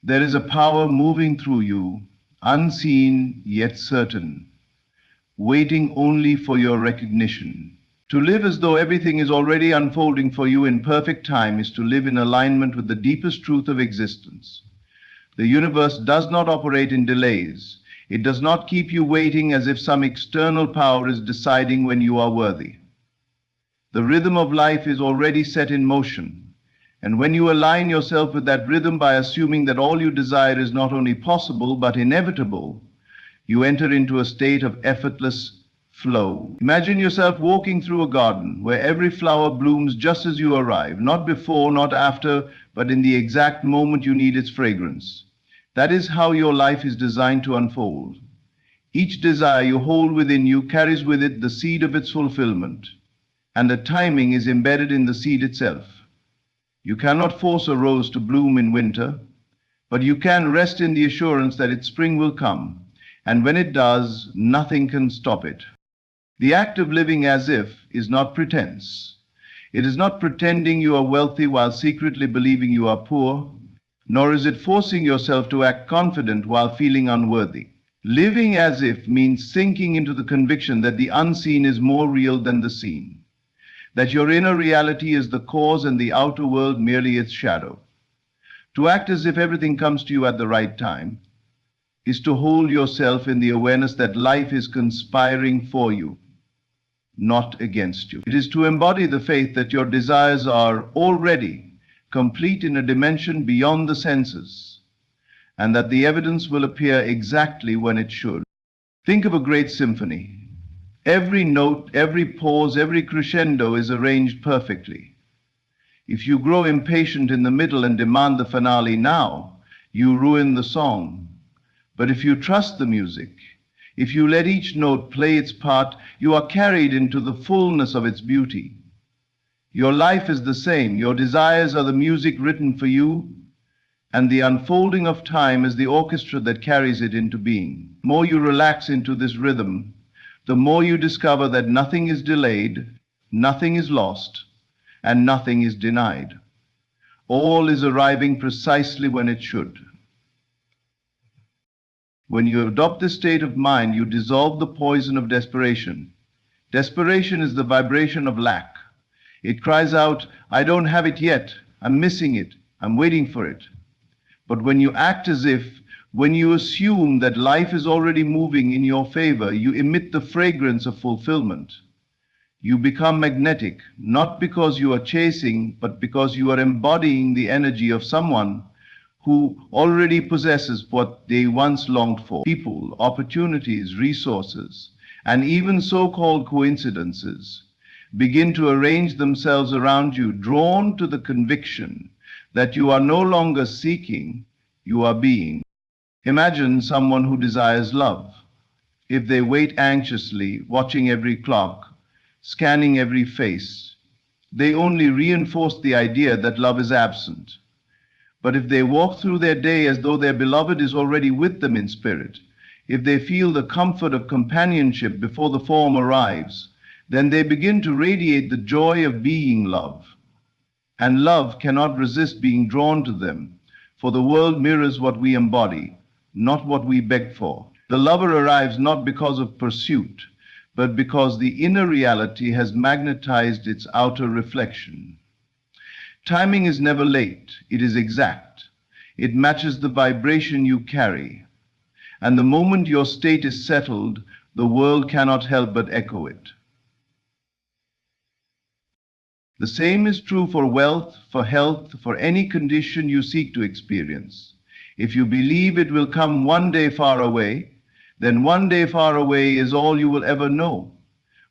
There is a power moving through you, unseen yet certain, waiting only for your recognition. To live as though everything is already unfolding for you in perfect time is to live in alignment with the deepest truth of existence. The universe does not operate in delays. It does not keep you waiting as if some external power is deciding when you are worthy. The rhythm of life is already set in motion, and when you align yourself with that rhythm by assuming that all you desire is not only possible but inevitable, you enter into a state of effortless flow. Imagine yourself walking through a garden where every flower blooms just as you arrive, not before, not after, but in the exact moment you need its fragrance. That is how your life is designed to unfold. Each desire you hold within you carries with it the seed of its fulfillment, and the timing is embedded in the seed itself. You cannot force a rose to bloom in winter, but you can rest in the assurance that its spring will come, and when it does, nothing can stop it. The act of living as if is not pretense. It is not pretending you are wealthy while secretly believing you are poor, nor is it forcing yourself to act confident while feeling unworthy. Living as if means sinking into the conviction that the unseen is more real than the seen, that your inner reality is the cause and the outer world merely its shadow. To act as if everything comes to you at the right time is to hold yourself in the awareness that life is conspiring for you, not against you. It is to embody the faith that your desires are already complete in a dimension beyond the senses, and that the evidence will appear exactly when it should. Think of a great symphony. Every note, every pause, every crescendo is arranged perfectly. If you grow impatient in the middle and demand the finale now, you ruin the song. But if you trust the music, if you let each note play its part, you are carried into the fullness of its beauty. Your life is the same. Your desires are the music written for you, and the unfolding of time is the orchestra that carries it into being. The more you relax into this rhythm, the more you discover that nothing is delayed, nothing is lost, and nothing is denied. All is arriving precisely when it should. When you adopt this state of mind, you dissolve the poison of desperation. Desperation is the vibration of lack. It cries out, I don't have it yet, I'm missing it, I'm waiting for it. But when you act as if, when you assume that life is already moving in your favor, you emit the fragrance of fulfillment. You become magnetic, not because you are chasing, but because you are embodying the energy of someone who already possesses what they once longed for. People, opportunities, resources, and even so-called coincidences begin to arrange themselves around you, drawn to the conviction that you are no longer seeking, you are being. Imagine someone who desires love. If they wait anxiously, watching every clock, scanning every face, they only reinforce the idea that love is absent. But if they walk through their day as though their beloved is already with them in spirit, if they feel the comfort of companionship before the form arrives, then they begin to radiate the joy of being love. And love cannot resist being drawn to them, for the world mirrors what we embody, not what we beg for. The lover arrives not because of pursuit, but because the inner reality has magnetized its outer reflection. Timing is never late, it is exact. It matches the vibration you carry. And the moment your state is settled, the world cannot help but echo it. The same is true for wealth, for health, for any condition you seek to experience. If you believe it will come one day far away, then one day far away is all you will ever know.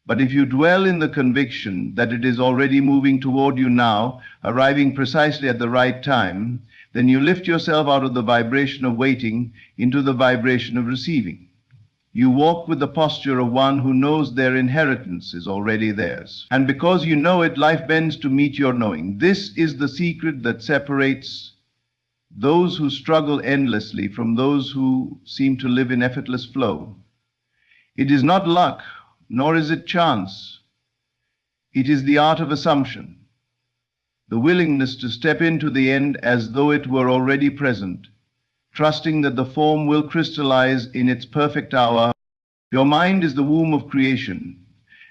But if you dwell in the conviction that it is already moving toward you now, arriving precisely at the right time, then you lift yourself out of the vibration of waiting into the vibration of receiving. You walk with the posture of one who knows their inheritance is already theirs. And because you know it, life bends to meet your knowing. This is the secret that separates those who struggle endlessly from those who seem to live in effortless flow. It is not luck, nor is it chance. It is the art of assumption, the willingness to step into the end as though it were already present, trusting that the form will crystallize in its perfect hour. Your mind is the womb of creation.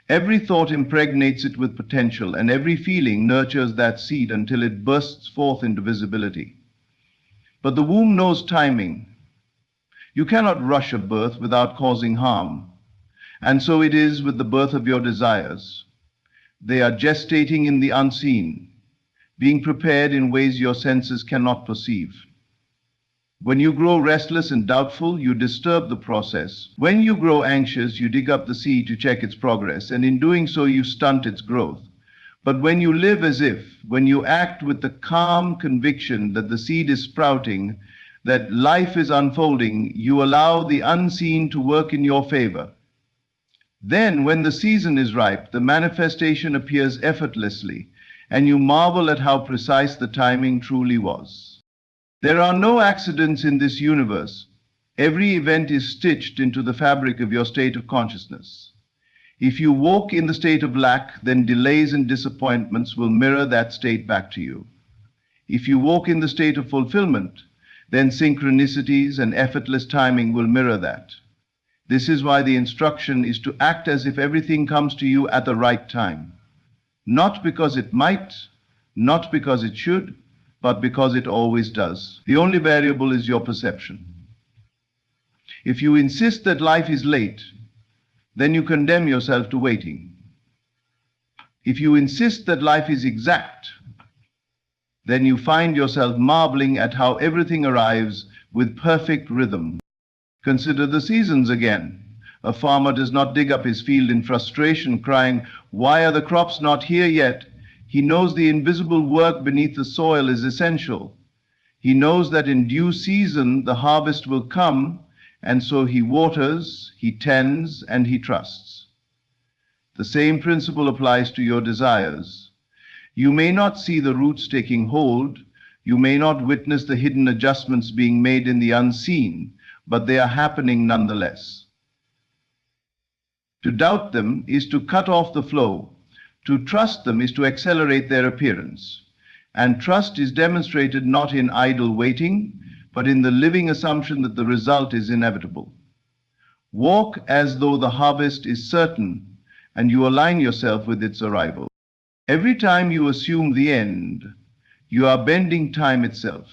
Every thought impregnates it with potential, and every feeling nurtures that seed until it bursts forth into visibility. But the womb knows timing. You cannot rush a birth without causing harm. And so it is with the birth of your desires. They are gestating in the unseen, being prepared in ways your senses cannot perceive. When you grow restless and doubtful, you disturb the process. When you grow anxious, you dig up the seed to check its progress, and in doing so, you stunt its growth. But when you live as if, when you act with the calm conviction that the seed is sprouting, that life is unfolding, you allow the unseen to work in your favor. Then, when the season is ripe, the manifestation appears effortlessly, and you marvel at how precise the timing truly was. There are no accidents in this universe. Every event is stitched into the fabric of your state of consciousness. If you walk in the state of lack, then delays and disappointments will mirror that state back to you. If you walk in the state of fulfillment, then synchronicities and effortless timing will mirror that. This is why the instruction is to act as if everything comes to you at the right time. Not because it might, not because it should, but because it always does. The only variable is your perception. If you insist that life is late, then you condemn yourself to waiting. If you insist that life is exact, then you find yourself marveling at how everything arrives with perfect rhythm. Consider the seasons again. A farmer does not dig up his field in frustration, crying, "Why are the crops not here yet?" He knows the invisible work beneath the soil is essential. He knows that in due season the harvest will come, and so he waters, he tends, and he trusts. The same principle applies to your desires. You may not see the roots taking hold, you may not witness the hidden adjustments being made in the unseen, but they are happening nonetheless. To doubt them is to cut off the flow. To trust them is to accelerate their appearance. And trust is demonstrated not in idle waiting, but in the living assumption that the result is inevitable. Walk as though the harvest is certain, and you align yourself with its arrival. Every time you assume the end, you are bending time itself.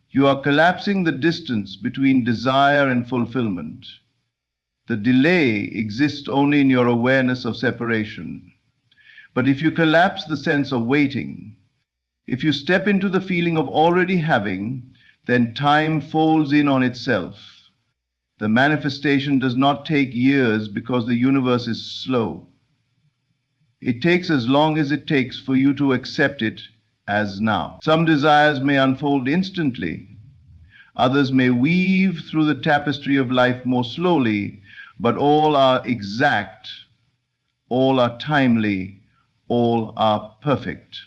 You are collapsing the distance between desire and fulfillment. The delay exists only in your awareness of separation. But if you collapse the sense of waiting, if you step into the feeling of already having, then time folds in on itself. The manifestation does not take years because the universe is slow. It takes as long as it takes for you to accept it as now. Some desires may unfold instantly. Others may weave through the tapestry of life more slowly, but all are exact, all are timely, all are perfect.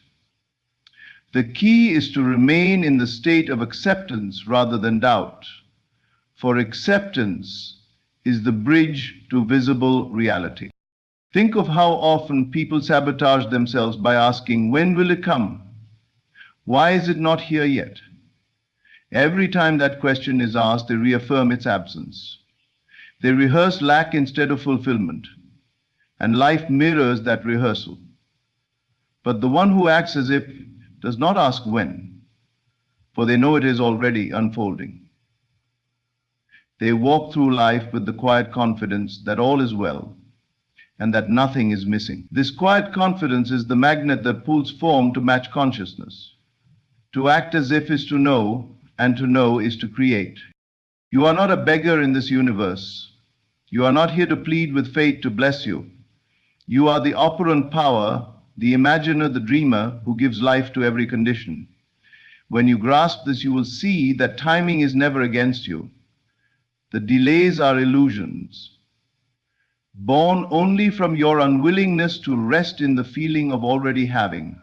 The key is to remain in the state of acceptance rather than doubt, for acceptance is the bridge to visible reality. Think of how often people sabotage themselves by asking, "When will it come? Why is it not here yet?" Every time that question is asked, they reaffirm its absence. They rehearse lack instead of fulfillment, and life mirrors that rehearsal. But the one who acts as if does not ask when, for they know it is already unfolding. They walk through life with the quiet confidence that all is well and that nothing is missing. This quiet confidence is the magnet that pulls form to match consciousness. To act as if is to know, and to know is to create. You are not a beggar in this universe. You are not here to plead with fate to bless you. You are the operant power, the imaginer, the dreamer, who gives life to every condition. When you grasp this, you will see that timing is never against you. The delays are illusions, born only from your unwillingness to rest in the feeling of already having.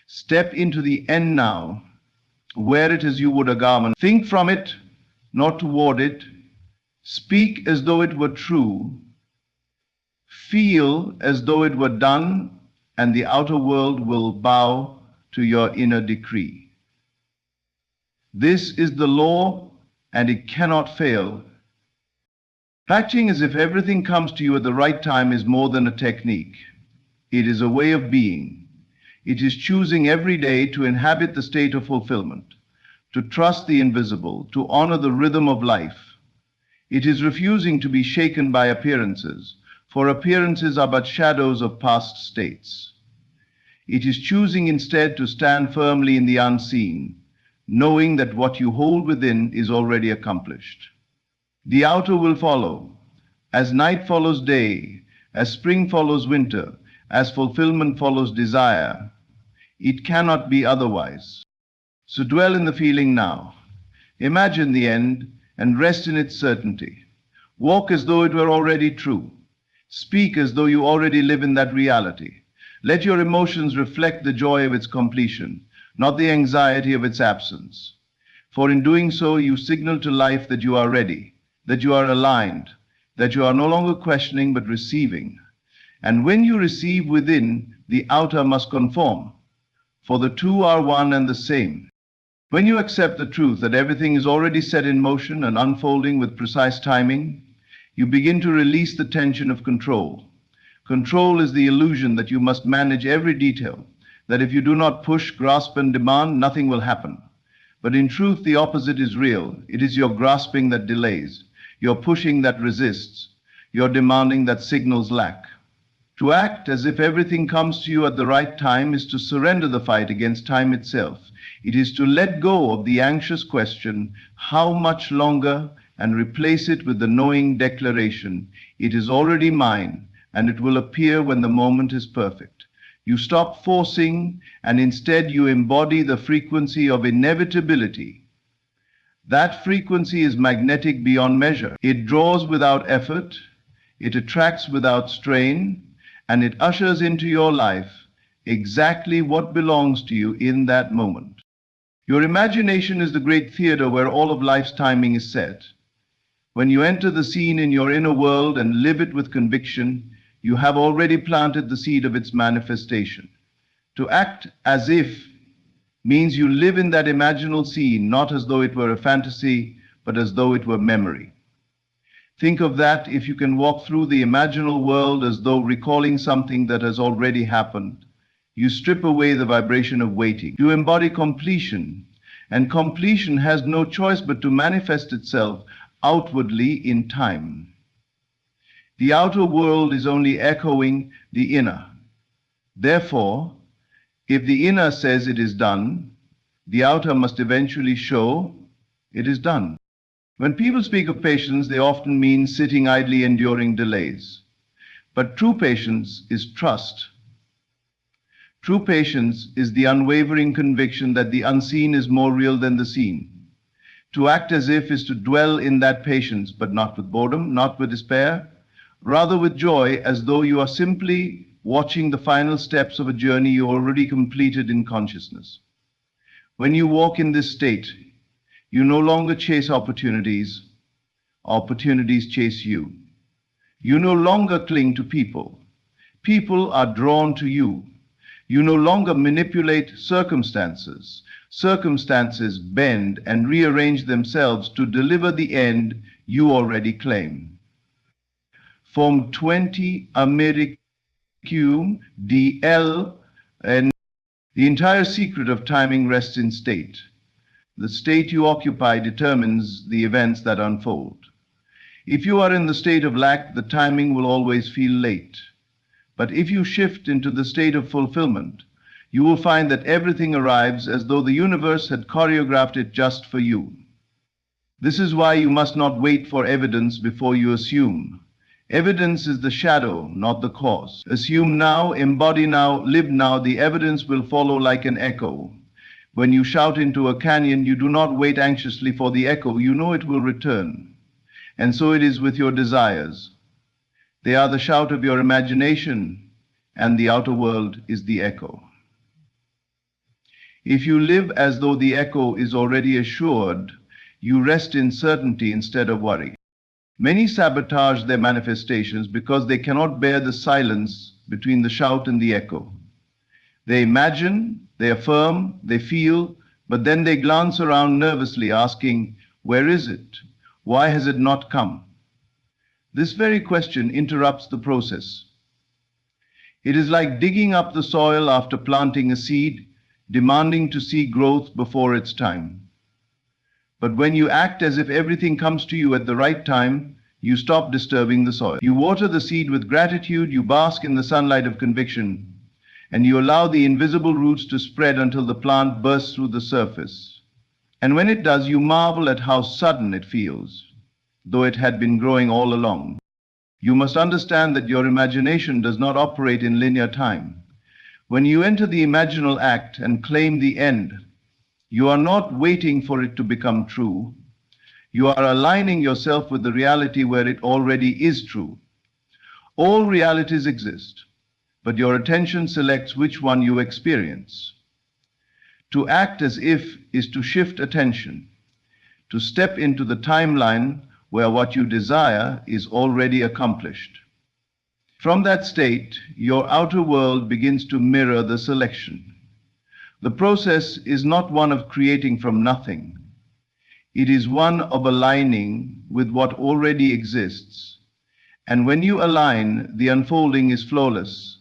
Step into the end now. Wear it as you would a garment. Think from it, not toward it. Speak as though it were true. Feel as though it were done, and the outer world will bow to your inner decree. This is the law, and it cannot fail. Acting as if everything comes to you at the right time is more than a technique. It is a way of being. It is choosing every day to inhabit the state of fulfillment, to trust the invisible, to honor the rhythm of life. It is refusing to be shaken by appearances, for appearances are but shadows of past states. It is choosing instead to stand firmly in the unseen, knowing that what you hold within is already accomplished. The outer will follow. As night follows day, as spring follows winter, as fulfillment follows desire. It cannot be otherwise. So dwell in the feeling now. Imagine the end and rest in its certainty. Walk as though it were already true. Speak as though you already live in that reality. Let your emotions reflect the joy of its completion, not the anxiety of its absence. For in doing so, you signal to life that you are ready, that you are aligned, that you are no longer questioning but receiving. And when you receive within, the outer must conform, for the two are one and the same. When you accept the truth that everything is already set in motion and unfolding with precise timing, you begin to release the tension of control. Control is the illusion that you must manage every detail, that if you do not push, grasp, and demand, nothing will happen. But in truth, the opposite is real. It is your grasping that delays, your pushing that resists, your demanding that signals lack. To act as if everything comes to you at the right time is to surrender the fight against time itself. It is to let go of the anxious question, how much longer, and replace it with the knowing declaration, it is already mine, and it will appear when the moment is perfect. You stop forcing, and instead you embody the frequency of inevitability. That frequency is magnetic beyond measure. It draws without effort, it attracts without strain, and it ushers into your life exactly what belongs to you in that moment. Your imagination is the great theater where all of life's timing is set. When you enter the scene in your inner world and live it with conviction, you have already planted the seed of its manifestation. To act as if means you live in that imaginal scene, not as though it were a fantasy, but as though it were memory. Think of that if you can walk through the imaginal world as though recalling something that has already happened. You strip away the vibration of waiting. You embody completion, and completion has no choice but to manifest itself outwardly in time. The outer world is only echoing the inner. Therefore, if the inner says it is done, the outer must eventually show it is done. When people speak of patience, they often mean sitting idly enduring delays. But true patience is trust. True patience is the unwavering conviction that the unseen is more real than the seen. To act as if is to dwell in that patience, but not with boredom, not with despair, rather with joy, as though you are simply watching the final steps of a journey you already completed in consciousness. When you walk in this state, you no longer chase opportunities, opportunities chase you. You no longer cling to people. People are drawn to you. You no longer manipulate circumstances. Circumstances bend and rearrange themselves to deliver the end you already claim. Form 20 Americum DL, and the entire secret of timing rests in state. The state you occupy determines the events that unfold. If you are in the state of lack, the timing will always feel late. But if you shift into the state of fulfillment, you will find that everything arrives as though the universe had choreographed it just for you. This is why you must not wait for evidence before you assume. Evidence is the shadow, not the cause. Assume now, embody now, live now. The evidence will follow like an echo. When you shout into a canyon, you do not wait anxiously for the echo. You know it will return. And so it is with your desires. They are the shout of your imagination, and the outer world is the echo. If you live as though the echo is already assured, you rest in certainty instead of worry. Many sabotage their manifestations because they cannot bear the silence between the shout and the echo. They imagine, they affirm, they feel, But then they glance around nervously, asking, "Where is it? Why has it not come?" This very question interrupts the process. It is like digging up the soil after planting a seed, demanding to see growth before its time. But when you act as if everything comes to you at the right time, you stop disturbing the soil. You water the seed with gratitude, you bask in the sunlight of conviction, and you allow the invisible roots to spread until the plant bursts through the surface. And when it does, you marvel at how sudden it feels, though it had been growing all along. You must understand that your imagination does not operate in linear time. When you enter the imaginal act and claim the end, you are not waiting for it to become true. You are aligning yourself with the reality where it already is true. All realities exist, but your attention selects which one you experience. To act as if is to shift attention, to step into the timeline where what you desire is already accomplished. From that state, your outer world begins to mirror the selection. The process is not one of creating from nothing. It is one of aligning with what already exists. And when you align, the unfolding is flawless,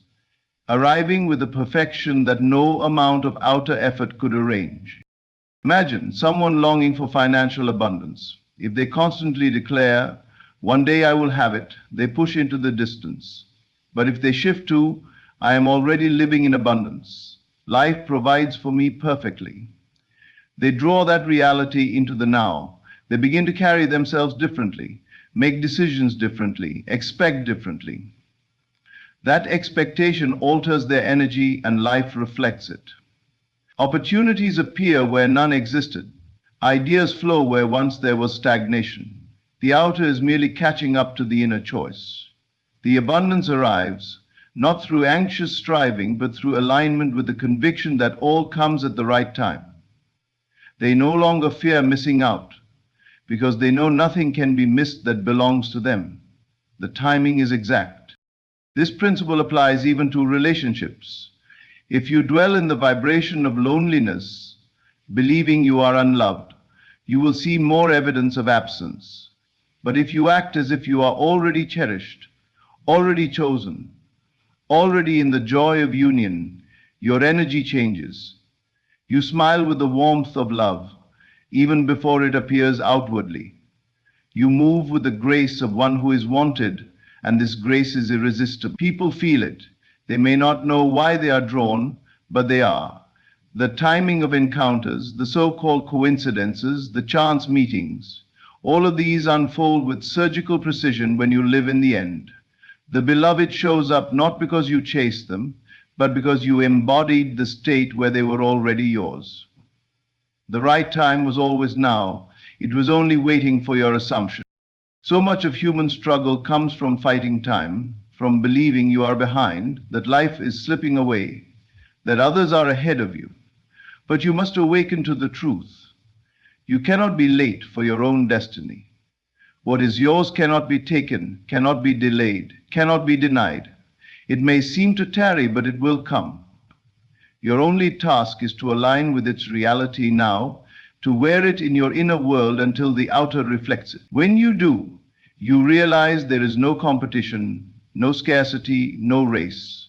arriving with a perfection that no amount of outer effort could arrange. Imagine someone longing for financial abundance. If they constantly declare, "One day I will have it," they push into the distance. But if they shift to, "I am already living in abundance. Life provides for me perfectly," they draw that reality into the now. They begin to carry themselves differently, make decisions differently, expect differently. That expectation alters their energy and life reflects it. Opportunities appear where none existed. Ideas flow where once there was stagnation. The outer is merely catching up to the inner choice. The abundance arrives, not through anxious striving, but through alignment with the conviction that all comes at the right time. They no longer fear missing out, because they know nothing can be missed that belongs to them. The timing is exact. This principle applies even to relationships. If you dwell in the vibration of loneliness, believing you are unloved, you will see more evidence of absence. But if you act as if you are already cherished, already chosen, already in the joy of union, your energy changes. You smile with the warmth of love, even before it appears outwardly. You move with the grace of one who is wanted, and this grace is irresistible. People feel it. They may not know why they are drawn, but they are. The timing of encounters, the so-called coincidences, the chance meetings, all of these unfold with surgical precision when you live in the end. The beloved shows up not because you chased them, but because you embodied the state where they were already yours. The right time was always now. It was only waiting for your assumption. So much of human struggle comes from fighting time, from believing you are behind, that life is slipping away, that others are ahead of you. But you must awaken to the truth. You cannot be late for your own destiny. What is yours cannot be taken, cannot be delayed, cannot be denied. It may seem to tarry, but it will come. Your only task is to align with its reality now, to wear it in your inner world until the outer reflects it. When you do, you realize there is no competition, no scarcity, no race.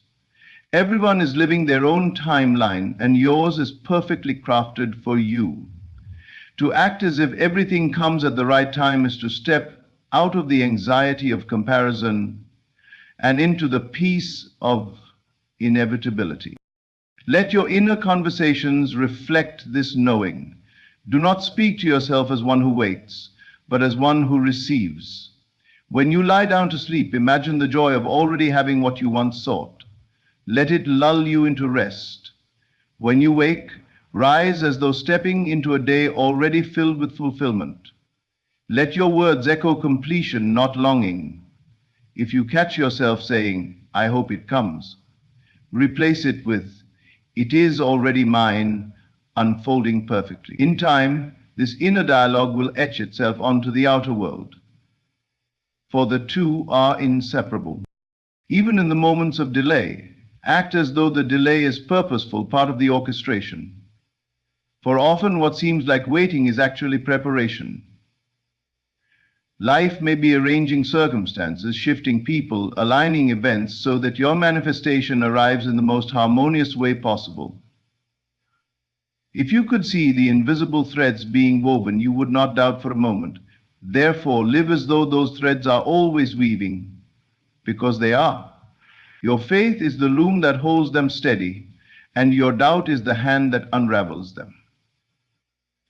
Everyone is living their own timeline, and yours is perfectly crafted for you. To act as if everything comes at the right time is to step out of the anxiety of comparison and into the peace of inevitability. Let your inner conversations reflect this knowing. Do not speak to yourself as one who waits, but as one who receives. When you lie down to sleep, imagine the joy of already having what you once sought. Let it lull you into rest. When you wake, rise as though stepping into a day already filled with fulfillment. Let your words echo completion, not longing. If you catch yourself saying, "I hope it comes," replace it with, "It is already mine, unfolding perfectly." In time, this inner dialogue will etch itself onto the outer world, for the two are inseparable. Even in the moments of delay, act as though the delay is purposeful, part of the orchestration. For often what seems like waiting is actually preparation. Life may be arranging circumstances, shifting people, aligning events so that your manifestation arrives in the most harmonious way possible. If you could see the invisible threads being woven, you would not doubt for a moment. Therefore, live as though those threads are always weaving, because they are. Your faith is the loom that holds them steady, and your doubt is the hand that unravels them.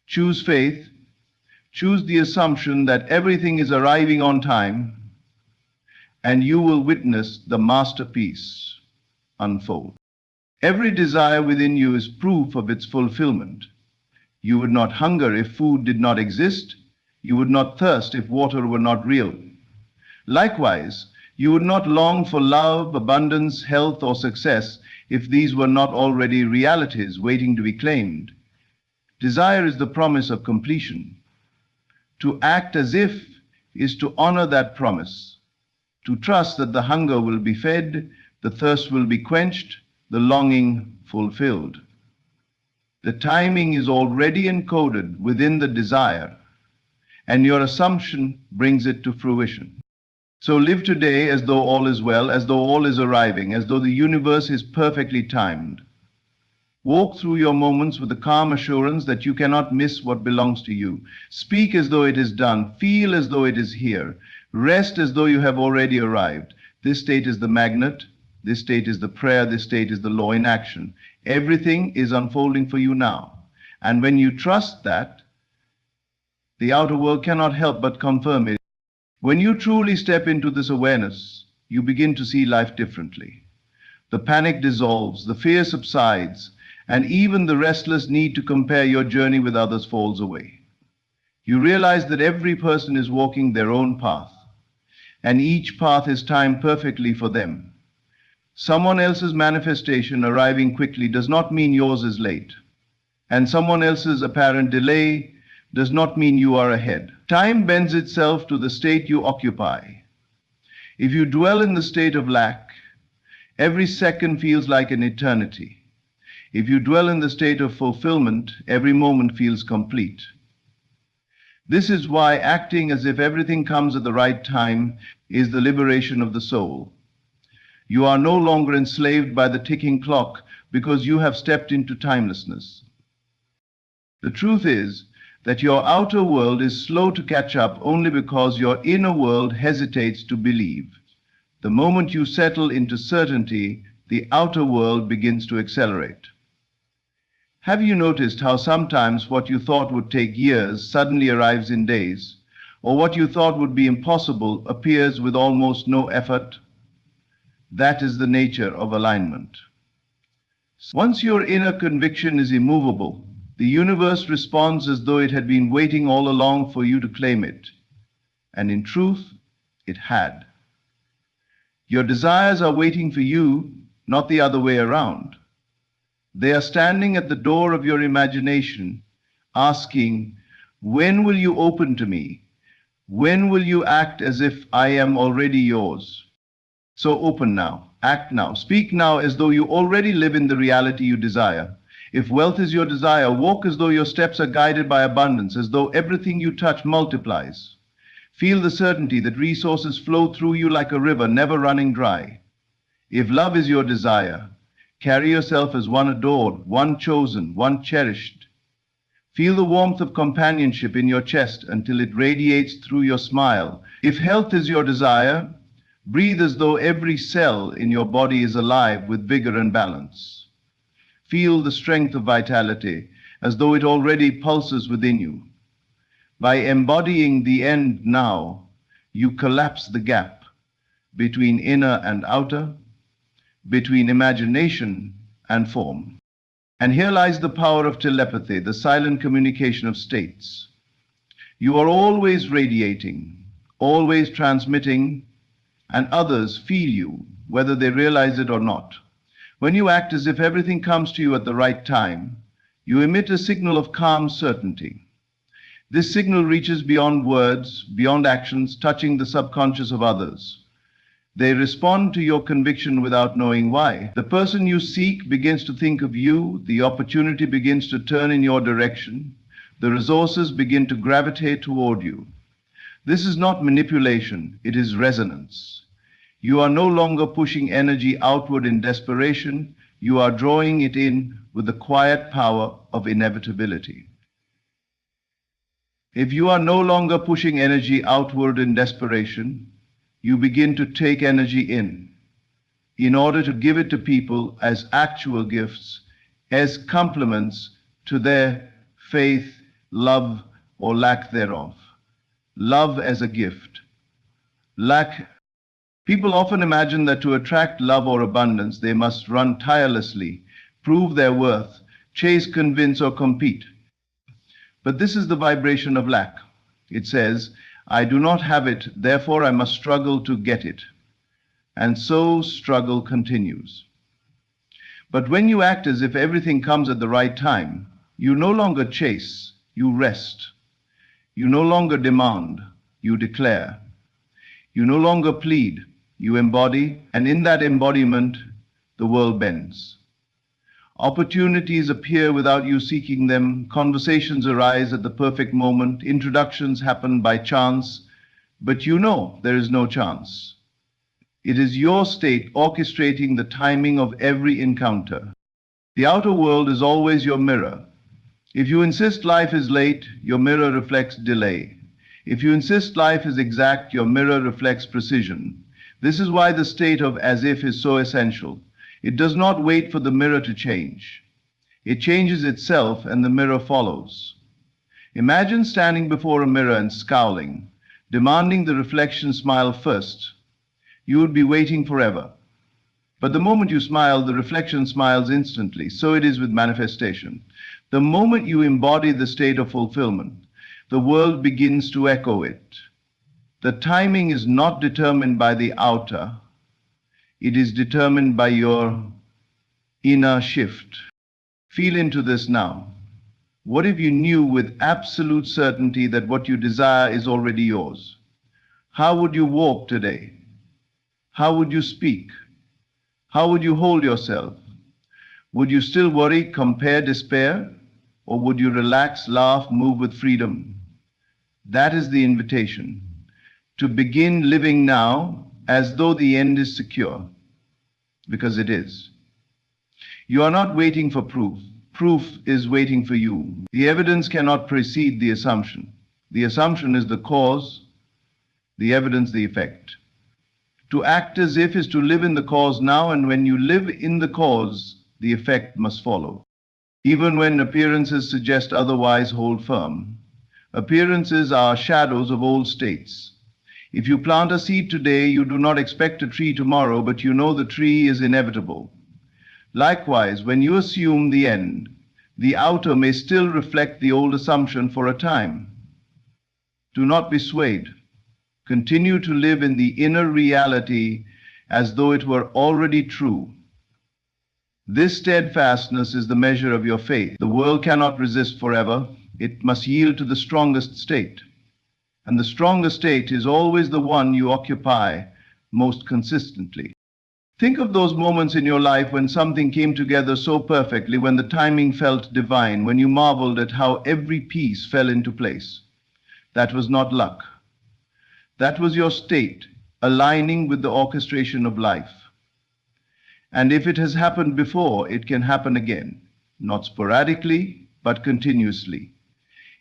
Choose faith. Choose the assumption that everything is arriving on time, and you will witness the masterpiece unfold. Every desire within you is proof of its fulfillment. You would not hunger if food did not exist. You would not thirst if water were not real. Likewise, you would not long for love, abundance, health, or success if these were not already realities waiting to be claimed. Desire is the promise of completion. To act as if is to honor that promise, to trust that the hunger will be fed, the thirst will be quenched, the longing fulfilled. The timing is already encoded within the desire, and your assumption brings it to fruition. So live today as though all is well, as though all is arriving, as though the universe is perfectly timed. Walk through your moments with the calm assurance that you cannot miss what belongs to you. Speak as though it is done. Feel as though it is here. Rest as though you have already arrived. This state is the magnet. This state is the prayer. This state is the law in action. Everything is unfolding for you now. And when you trust that, the outer world cannot help but confirm it. When you truly step into this awareness, you begin to see life differently. The panic dissolves, the fear subsides, and even the restless need to compare your journey with others falls away. You realize that every person is walking their own path, and each path is timed perfectly for them. Someone else's manifestation arriving quickly does not mean yours is late, and someone else's apparent delay does not mean you are ahead. Time bends itself to the state you occupy. If you dwell in the state of lack, every second feels like an eternity. If you dwell in the state of fulfillment, every moment feels complete. This is why acting as if everything comes at the right time is the liberation of the soul. You are no longer enslaved by the ticking clock because you have stepped into timelessness. The truth is that your outer world is slow to catch up only because your inner world hesitates to believe. The moment you settle into certainty, the outer world begins to accelerate. Have you noticed how sometimes what you thought would take years suddenly arrives in days, or what you thought would be impossible appears with almost no effort? That is the nature of alignment. Once your inner conviction is immovable, the universe responds as though it had been waiting all along for you to claim it. And in truth, it had. Your desires are waiting for you, not the other way around. They are standing at the door of your imagination, asking, when will you open to me? When will you act as if I am already yours? So open now, act now, speak now as though you already live in the reality you desire. If wealth is your desire, walk as though your steps are guided by abundance, as though everything you touch multiplies. Feel the certainty that resources flow through you like a river, never running dry. If love is your desire, carry yourself as one adored, one chosen, one cherished. Feel the warmth of companionship in your chest until it radiates through your smile. If health is your desire, breathe as though every cell in your body is alive with vigor and balance. Feel the strength of vitality as though it already pulses within you. By embodying the end now, you collapse the gap between inner and outer, between imagination and form. And here lies the power of telepathy, the silent communication of states. You are always radiating, always transmitting, and others feel you, whether they realize it or not. When you act as if everything comes to you at the right time, you emit a signal of calm certainty. This signal reaches beyond words, beyond actions, touching the subconscious of others. They respond to your conviction without knowing why. The person you seek begins to think of you, the opportunity begins to turn in your direction, the resources begin to gravitate toward you. This is not manipulation, it is resonance. You are no longer pushing energy outward in desperation, you are drawing it in with the quiet power of inevitability. If you are no longer pushing energy outward in desperation, you begin to take energy in order to give it to people as actual gifts, as complements to their faith, love, or lack thereof. Love as a gift. People often imagine that to attract love or abundance, they must run tirelessly, prove their worth, chase, convince, or compete. But this is the vibration of lack. It says, I do not have it, therefore I must struggle to get it. And so struggle continues. But when you act as if everything comes at the right time, you no longer chase, you rest. You no longer demand, you declare. You no longer plead, you embody, and in that embodiment, the world bends. Opportunities appear without you seeking them, conversations arise at the perfect moment, introductions happen by chance, but you know there is no chance. It is your state orchestrating the timing of every encounter. The outer world is always your mirror. If you insist life is late, your mirror reflects delay. If you insist life is exact, your mirror reflects precision. This is why the state of as if is so essential. It does not wait for the mirror to change. It changes itself and the mirror follows. Imagine standing before a mirror and scowling, demanding the reflection smile first. You would be waiting forever. But the moment you smile, the reflection smiles instantly. So it is with manifestation. The moment you embody the state of fulfillment, the world begins to echo it. The timing is not determined by the outer. It is determined by your inner shift. Feel into this now. What if you knew with absolute certainty that what you desire is already yours? How would you walk today? How would you speak? How would you hold yourself? Would you still worry, compare, despair? Or would you relax, laugh, move with freedom? That is the invitation. To begin living now as though the end is secure, because it is. You are not waiting for proof. Proof is waiting for you. The evidence cannot precede the assumption. The assumption is the cause, the evidence the effect. To act as if is to live in the cause now, and when you live in the cause, the effect must follow. Even when appearances suggest otherwise, hold firm. Appearances are shadows of old states. If you plant a seed today, you do not expect a tree tomorrow, but you know the tree is inevitable. Likewise, when you assume the end, the outer may still reflect the old assumption for a time. Do not be swayed. Continue to live in the inner reality as though it were already true. This steadfastness is the measure of your faith. The world cannot resist forever. It must yield to the strongest state. And the strongest state is always the one you occupy most consistently. Think of those moments in your life when something came together so perfectly, when the timing felt divine, when you marveled at how every piece fell into place. That was not luck. That was your state, aligning with the orchestration of life. And if it has happened before, it can happen again, not sporadically, but continuously.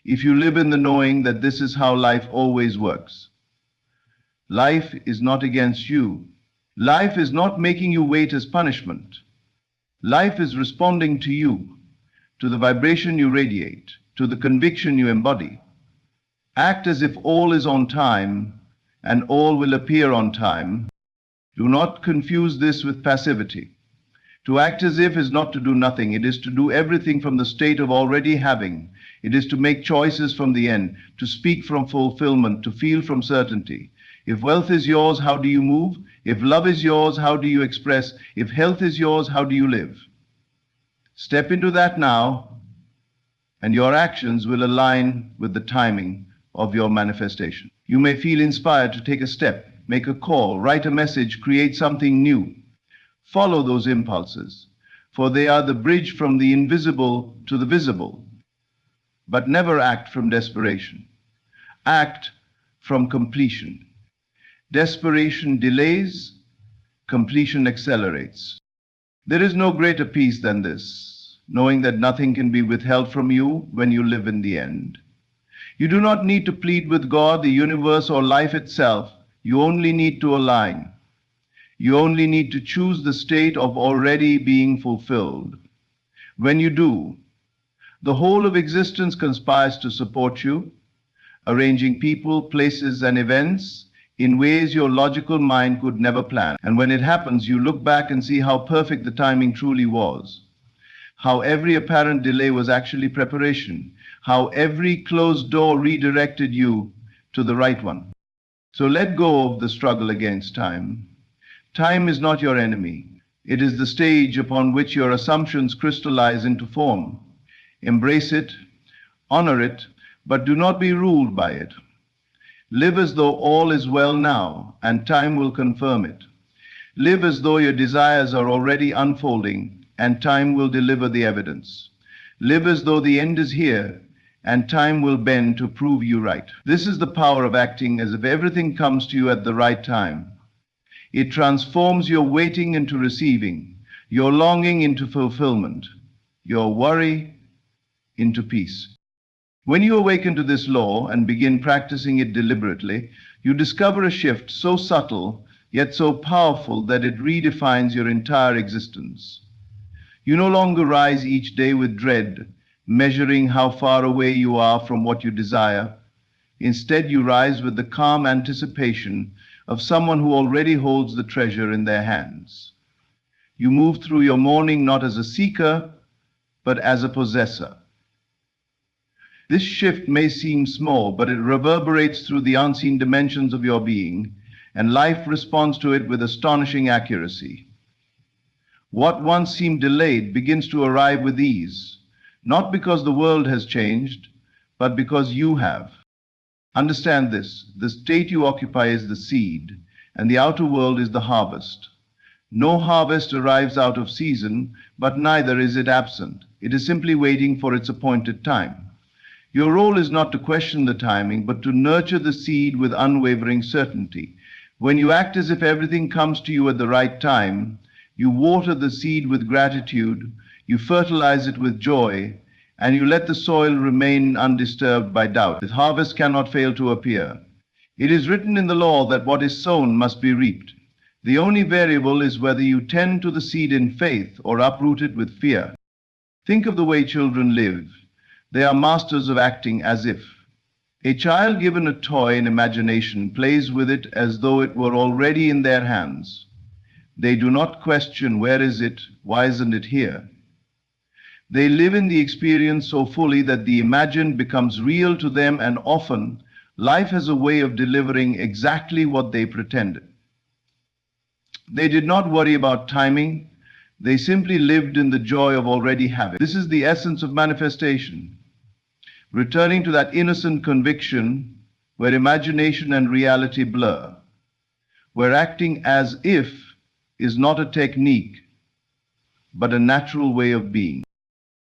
If you live in the knowing that this is how life always works. Life is not against you. Life is not making you wait as punishment. Life is responding to you, to the vibration you radiate, to the conviction you embody. Act as if all is on time, and all will appear on time. Do not confuse this with passivity. To act as if is not to do nothing. It is to do everything from the state of already having. It is to make choices from the end, to speak from fulfillment, to feel from certainty. If wealth is yours, how do you move? If love is yours, how do you express? If health is yours, how do you live? Step into that now, and your actions will align with the timing of your manifestation. You may feel inspired to take a step. make a call, write a message, create something new. Follow those impulses, for they are the bridge from the invisible to the visible. But never act from desperation. Act from completion. Desperation delays, completion accelerates. There is no greater peace than this, knowing that nothing can be withheld from you when you live in the end. You do not need to plead with God, the universe, or life itself. You only need to align. You only need to choose the state of already being fulfilled. When you do, the whole of existence conspires to support you, arranging people, places, and events in ways your logical mind could never plan. And when it happens, you look back and see how perfect the timing truly was, how every apparent delay was actually preparation, how every closed door redirected you to the right one. So let go of the struggle against time. Time is not your enemy. It is the stage upon which your assumptions crystallize into form. Embrace it, honor it, but do not be ruled by it. Live as though all is well now, and time will confirm it. Live as though your desires are already unfolding, and time will deliver the evidence. Live as though the end is here, and time will bend to prove you right. This is the power of acting as if everything comes to you at the right time. It transforms your waiting into receiving, your longing into fulfillment, your worry into peace. When you awaken to this law and begin practicing it deliberately, you discover a shift so subtle yet so powerful that it redefines your entire existence. You no longer rise each day with dread, measuring how far away you are from what you desire. Instead, you rise with the calm anticipation of someone who already holds the treasure in their hands. You move through your morning not as a seeker, but as a possessor. This shift may seem small, but it reverberates through the unseen dimensions of your being, and life responds to it with astonishing accuracy. What once seemed delayed begins to arrive with ease, not because the world has changed, but because you have. Understand this: the state you occupy is the seed, and the outer world is the harvest. No harvest arrives out of season, but neither is it absent. It is simply waiting for its appointed time. Your role is not to question the timing, but to nurture the seed with unwavering certainty. When you act as if everything comes to you at the right time, you water the seed with gratitude, you fertilize it with joy, and you let the soil remain undisturbed by doubt. The harvest cannot fail to appear. It is written in the law that what is sown must be reaped. The only variable is whether you tend to the seed in faith or uproot it with fear. Think of the way children live. They are masters of acting as if. A child given a toy in imagination plays with it as though it were already in their hands. They do not question, where is it, why isn't it here? They live in the experience so fully that the imagined becomes real to them, and often life has a way of delivering exactly what they pretended. They did not worry about timing. They simply lived in the joy of already having. This is the essence of manifestation. Returning to that innocent conviction where imagination and reality blur, where acting as if is not a technique, but a natural way of being.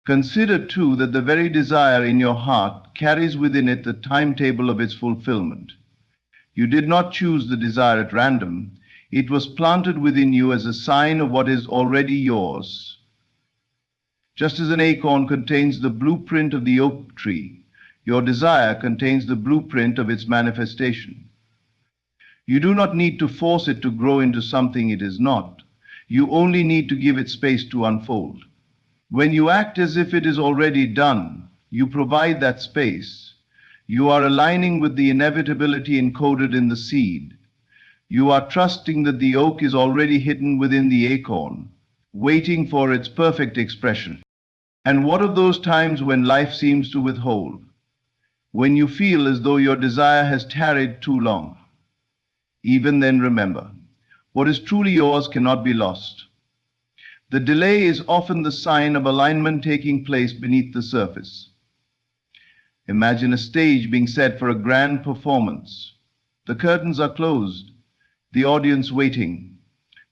Consider, too, that the very desire in your heart carries within it the timetable of its fulfillment. You did not choose the desire at random. It was planted within you as a sign of what is already yours. Just as an acorn contains the blueprint of the oak tree, your desire contains the blueprint of its manifestation. You do not need to force it to grow into something it is not. You only need to give it space to unfold. When you act as if it is already done, you provide that space. You are aligning with the inevitability encoded in the seed. You are trusting that the oak is already hidden within the acorn, waiting for its perfect expression. And what of those times when life seems to withhold? When you feel as though your desire has tarried too long? Even then, remember, what is truly yours cannot be lost. The delay is often the sign of alignment taking place beneath the surface. Imagine a stage being set for a grand performance. The curtains are closed. the audience waiting.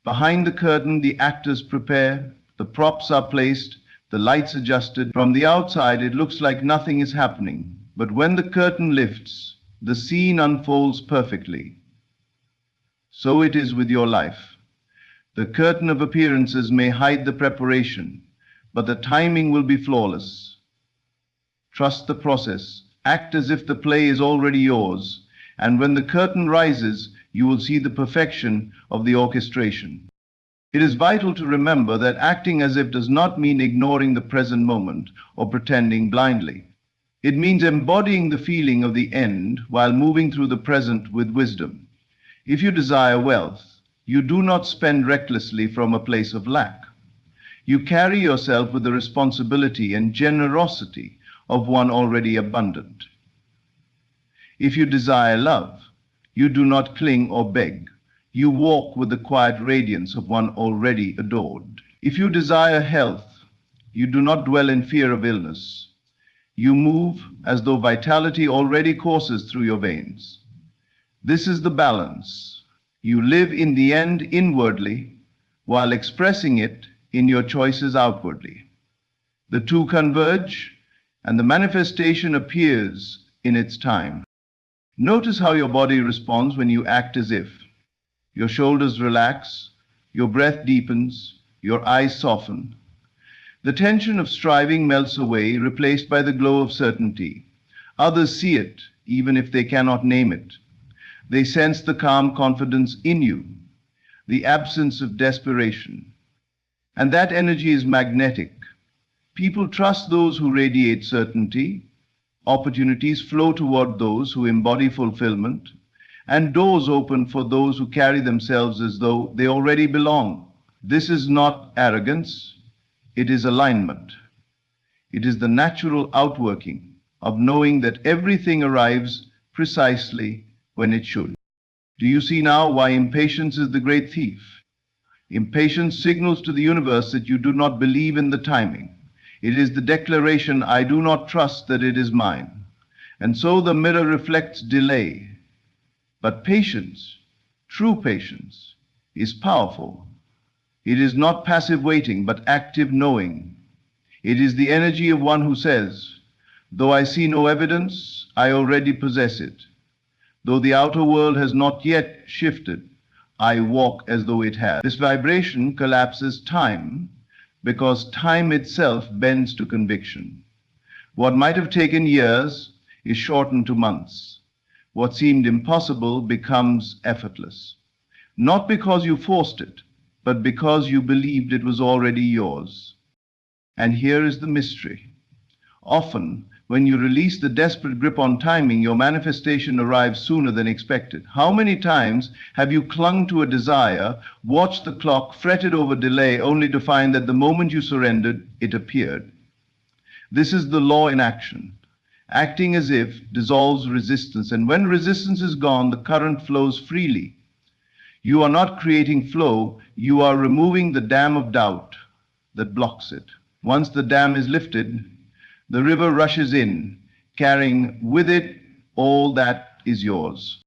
Behind the curtain, the actors prepare, the props are placed, the lights adjusted. From the outside, it looks like nothing is happening. But when the curtain lifts, the scene unfolds perfectly. So it is with your life. The curtain of appearances may hide the preparation, but the timing will be flawless. Trust the process. Act as if the play is already yours, and when the curtain rises, you will see the perfection of the orchestration. It is vital to remember that acting as if does not mean ignoring the present moment or pretending blindly. It means embodying the feeling of the end while moving through the present with wisdom. If you desire wealth, you do not spend recklessly from a place of lack. You carry yourself with the responsibility and generosity of one already abundant. If you desire love, you do not cling or beg. You walk with the quiet radiance of one already adored. If you desire health, you do not dwell in fear of illness. You move as though vitality already courses through your veins. This is the balance. You live in the end inwardly while expressing it in your choices outwardly. The two converge and the manifestation appears in its time. Notice how your body responds when you act as if. Your shoulders relax, your breath deepens, your eyes soften. The tension of striving melts away, replaced by the glow of certainty. Others see it, even if they cannot name it. They sense the calm confidence in you, the absence of desperation. And that energy is magnetic. People trust those who radiate certainty. Opportunities flow toward those who embody fulfillment, and doors open for those who carry themselves as though they already belong. This is not arrogance, it is alignment. It is the natural outworking of knowing that everything arrives precisely when it should. Do you see now why impatience is the great thief? Impatience signals to the universe that you do not believe in the timing. It is the declaration, I do not trust that it is mine. And so the mirror reflects delay. But patience, true patience, is powerful. It is not passive waiting, but active knowing. It is the energy of one who says, though I see no evidence, I already possess it. Though the outer world has not yet shifted, I walk as though it has. This vibration collapses time, because time itself bends to conviction. What might have taken years is shortened to months. What seemed impossible becomes effortless. Not because you forced it, but because you believed it was already yours. And here is the mystery. Often, when you release the desperate grip on timing, your manifestation arrives sooner than expected. How many times have you clung to a desire, watched the clock, fretted over delay, only to find that the moment you surrendered, it appeared? This is the law in action. Acting as if dissolves resistance, and when resistance is gone, the current flows freely. You are not creating flow, you are removing the dam of doubt that blocks it. Once the dam is lifted, the river rushes in, carrying with it all that is yours.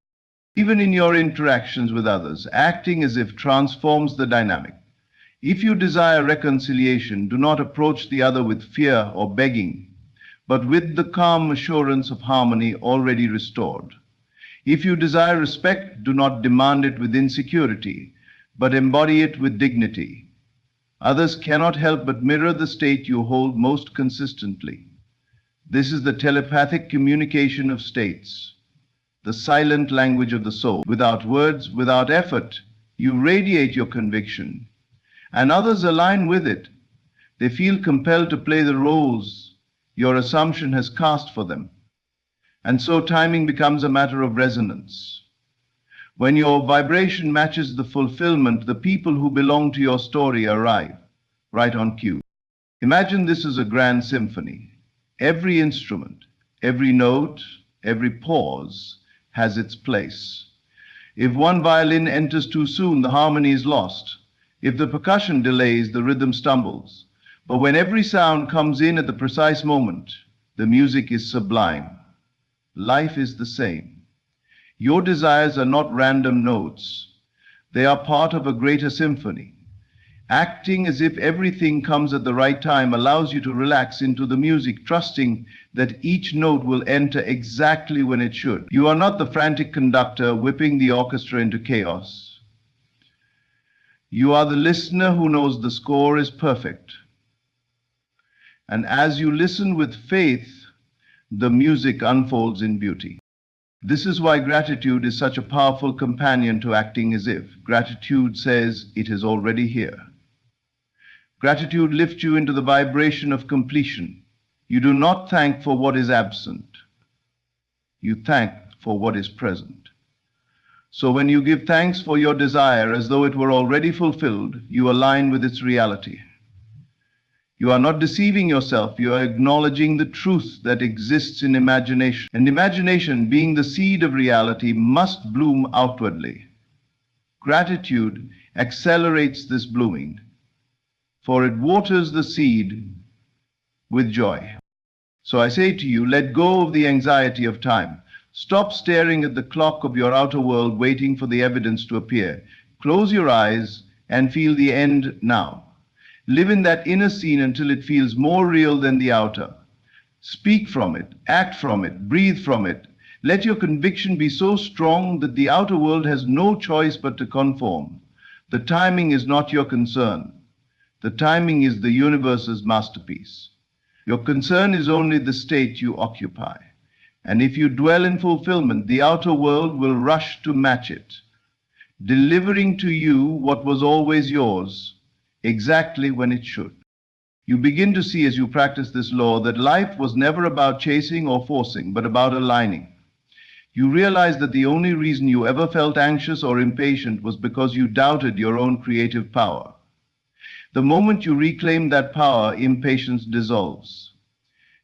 Even in your interactions with others, acting as if transforms the dynamic. If you desire reconciliation, do not approach the other with fear or begging, but with the calm assurance of harmony already restored. If you desire respect, do not demand it with insecurity, but embody it with dignity. Others cannot help but mirror the state you hold most consistently. This is the telepathic communication of states, the silent language of the soul. Without words, without effort, you radiate your conviction, and others align with it. They feel compelled to play the roles your assumption has cast for them. And so timing becomes a matter of resonance. When your vibration matches the fulfillment, the people who belong to your story arrive, right on cue. Imagine this as a grand symphony. Every instrument, every note, every pause has its place. If one violin enters too soon, the harmony is lost. If the percussion delays, the rhythm stumbles. But when every sound comes in at the precise moment, the music is sublime. Life is the same. Your desires are not random notes. They are part of a greater symphony. Acting as if everything comes at the right time allows you to relax into the music, trusting that each note will enter exactly when it should. You are not the frantic conductor whipping the orchestra into chaos. You are the listener who knows the score is perfect. And as you listen with faith, the music unfolds in beauty. This is why gratitude is such a powerful companion to acting as if. Gratitude says it is already here. Gratitude lifts you into the vibration of completion. You do not thank for what is absent. You thank for what is present. So when you give thanks for your desire as though it were already fulfilled, you align with its reality. You are not deceiving yourself, you are acknowledging the truth that exists in imagination. And imagination, being the seed of reality, must bloom outwardly. Gratitude accelerates this blooming, for it waters the seed with joy. So I say to you, let go of the anxiety of time. Stop staring at the clock of your outer world, waiting for the evidence to appear. Close your eyes and feel the end now. Live in that inner scene until it feels more real than the outer. Speak from it, act from it, breathe from it. Let your conviction be so strong that the outer world has no choice but to conform. The timing is not your concern. The timing is the universe's masterpiece. Your concern is only the state you occupy. And if you dwell in fulfillment, the outer world will rush to match it, delivering to you what was always yours, exactly when it should. You begin to see as you practice this law that life was never about chasing or forcing, but about aligning. You realize that the only reason you ever felt anxious or impatient was because you doubted your own creative power. The moment you reclaim that power, impatience dissolves.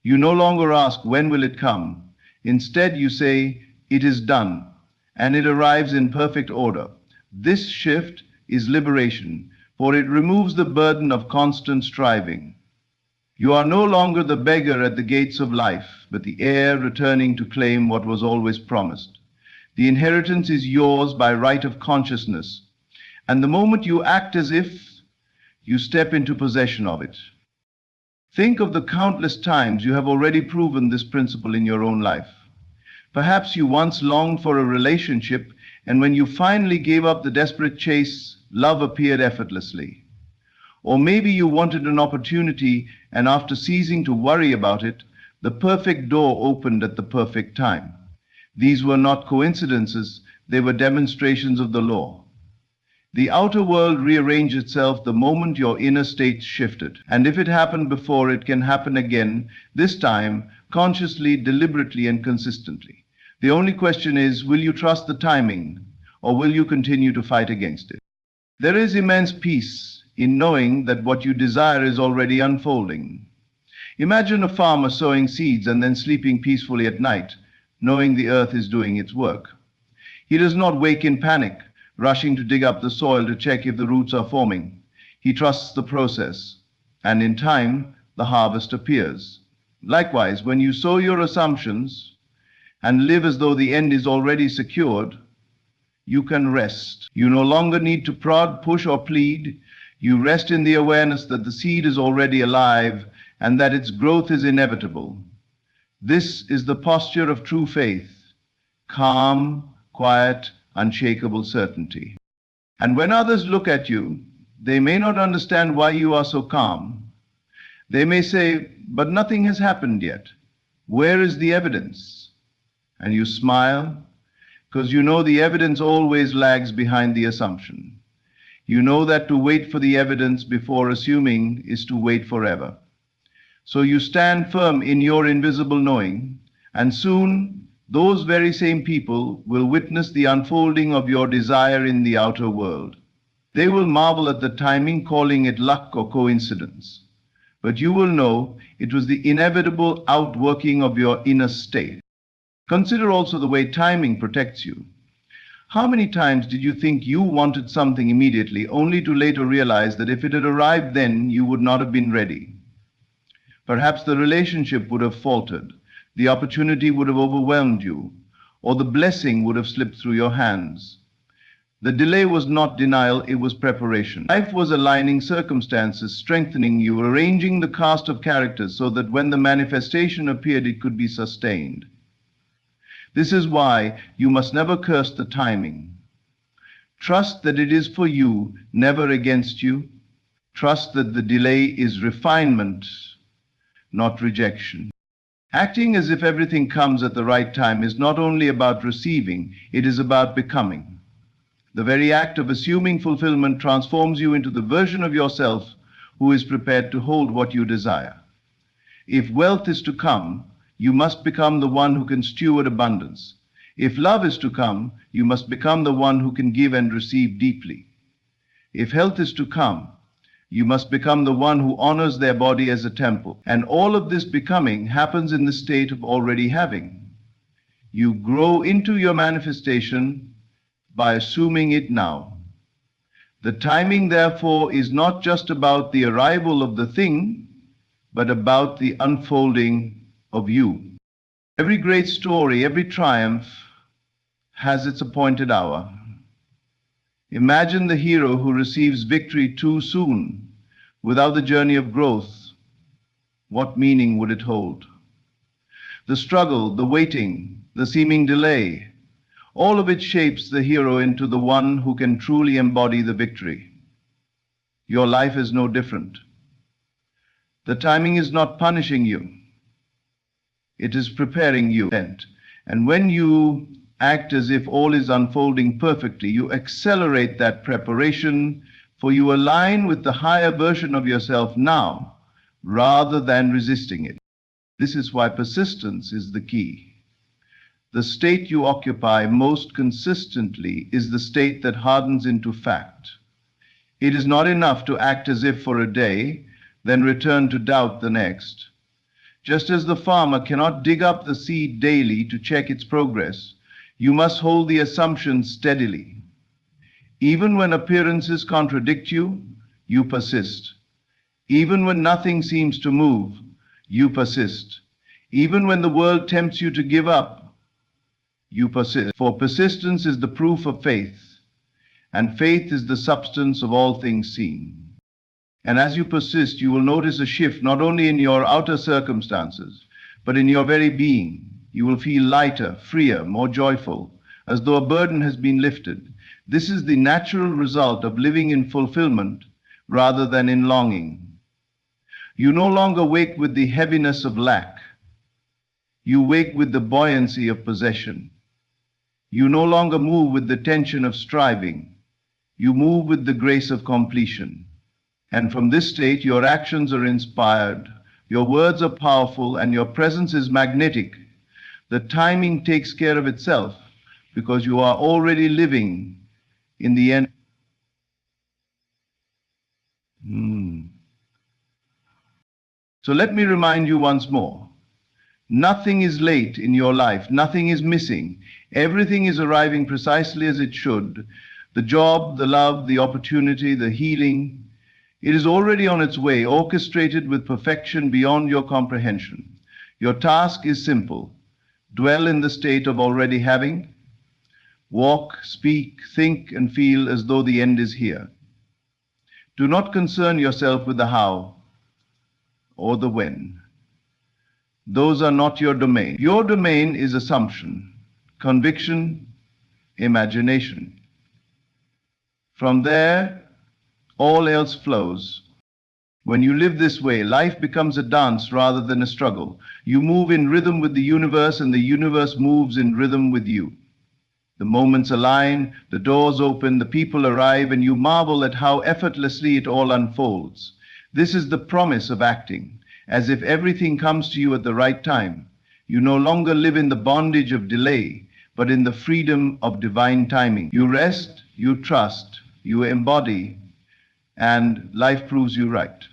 You no longer ask, when will it come? Instead, you say, it is done, and it arrives in perfect order. This shift is liberation, for it removes the burden of constant striving. You are no longer the beggar at the gates of life, but the heir returning to claim what was always promised. The inheritance is yours by right of consciousness, and the moment you act as if, you step into possession of it. Think of the countless times you have already proven this principle in your own life. Perhaps you once longed for a relationship, and when you finally gave up the desperate chase, love appeared effortlessly. Or maybe you wanted an opportunity, and after ceasing to worry about it, the perfect door opened at the perfect time. These were not coincidences, they were demonstrations of the law. The outer world rearranged itself the moment your inner state shifted. And if it happened before, it can happen again, this time consciously, deliberately, and consistently. The only question is, will you trust the timing, or will you continue to fight against it? There is immense peace in knowing that what you desire is already unfolding. Imagine a farmer sowing seeds and then sleeping peacefully at night, knowing the earth is doing its work. He does not wake in panic, rushing to dig up the soil to check if the roots are forming. He trusts the process, and in time, the harvest appears. Likewise, when you sow your assumptions and live as though the end is already secured, you can rest. You no longer need to prod, push, or plead. You rest in the awareness that the seed is already alive and that its growth is inevitable. This is the posture of true faith, calm, quiet, unshakable certainty. And when others look at you, they may not understand why you are so calm. They may say, but nothing has happened yet. Where is the evidence? And you smile, because you know the evidence always lags behind the assumption. You know that to wait for the evidence before assuming is to wait forever. So you stand firm in your invisible knowing, and soon those very same people will witness the unfolding of your desire in the outer world. They will marvel at the timing, calling it luck or coincidence. But you will know it was the inevitable outworking of your inner state. Consider also the way timing protects you. How many times did you think you wanted something immediately, only to later realize that if it had arrived then, you would not have been ready? Perhaps the relationship would have faltered, the opportunity would have overwhelmed you, or the blessing would have slipped through your hands. The delay was not denial, it was preparation. Life was aligning circumstances, strengthening you, arranging the cast of characters so that when the manifestation appeared, it could be sustained. This is why you must never curse the timing. Trust that it is for you, never against you. Trust that the delay is refinement, not rejection. Acting as if everything comes at the right time is not only about receiving, it is about becoming. The very act of assuming fulfillment transforms you into the version of yourself who is prepared to hold what you desire. If wealth is to come, you must become the one who can steward abundance. If love is to come, you must become the one who can give and receive deeply. If health is to come, you must become the one who honors their body as a temple. And all of this becoming happens in the state of already having. You grow into your manifestation by assuming it now. The timing, therefore, is not just about the arrival of the thing, but about the unfolding of you. Every great story, every triumph has its appointed hour. Imagine the hero who receives victory too soon. Without the journey of growth, what meaning would it hold? The struggle, the waiting, the seeming delay, all of it shapes the hero into the one who can truly embody the victory. Your life is no different. The timing is not punishing you. It is preparing you. And when you act as if all is unfolding perfectly, you accelerate that preparation, for you align with the higher version of yourself now, rather than resisting it. This is why persistence is the key. The state you occupy most consistently is the state that hardens into fact. It is not enough to act as if for a day, then return to doubt the next. Just as the farmer cannot dig up the seed daily to check its progress, you must hold the assumption steadily. Even when appearances contradict you, you persist. Even when nothing seems to move, you persist. Even when the world tempts you to give up, you persist. For persistence is the proof of faith, and faith is the substance of all things seen. And as you persist, you will notice a shift not only in your outer circumstances, but in your very being. You will feel lighter, freer, more joyful, as though a burden has been lifted. This is the natural result of living in fulfillment rather than in longing. You no longer wake with the heaviness of lack. You wake with the buoyancy of possession. You no longer move with the tension of striving. You move with the grace of completion. And from this state, your actions are inspired, your words are powerful, and your presence is magnetic. The timing takes care of itself because you are already living in the end. So let me remind you once more. Nothing is late in your life. Nothing is missing. Everything is arriving precisely as it should. The job, the love, the opportunity, the healing. It is already on its way, orchestrated with perfection beyond your comprehension. Your task is simple. Dwell in the state of already having. Walk, speak, think, and feel as though the end is here. Do not concern yourself with the how or the when. Those are not your domain. Your domain is assumption, conviction, imagination. From there, all else flows. When you live this way, life becomes a dance rather than a struggle. You move in rhythm with the universe, and the universe moves in rhythm with you. The moments align, the doors open, the people arrive, and you marvel at how effortlessly it all unfolds. This is the promise of acting, as if everything comes to you at the right time. You no longer live in the bondage of delay, but in the freedom of divine timing. You rest, you trust, you embody, and life proves you right.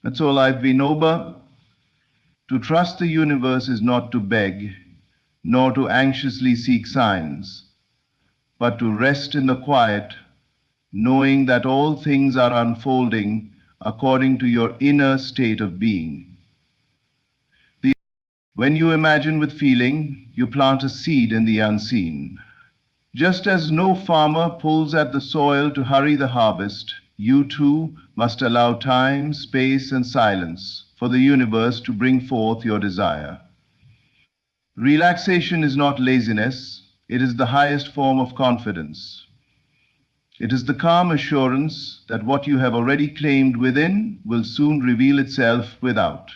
That's all I've been over. To trust the universe is not to beg, nor to anxiously seek signs, but to rest in the quiet, knowing that all things are unfolding according to your inner state of being. When you imagine with feeling, you plant a seed in the unseen. Just as no farmer pulls at the soil to hurry the harvest, you too must allow time, space, and silence for the universe to bring forth your desire. Relaxation is not laziness, it is the highest form of confidence. It is the calm assurance that what you have already claimed within will soon reveal itself without.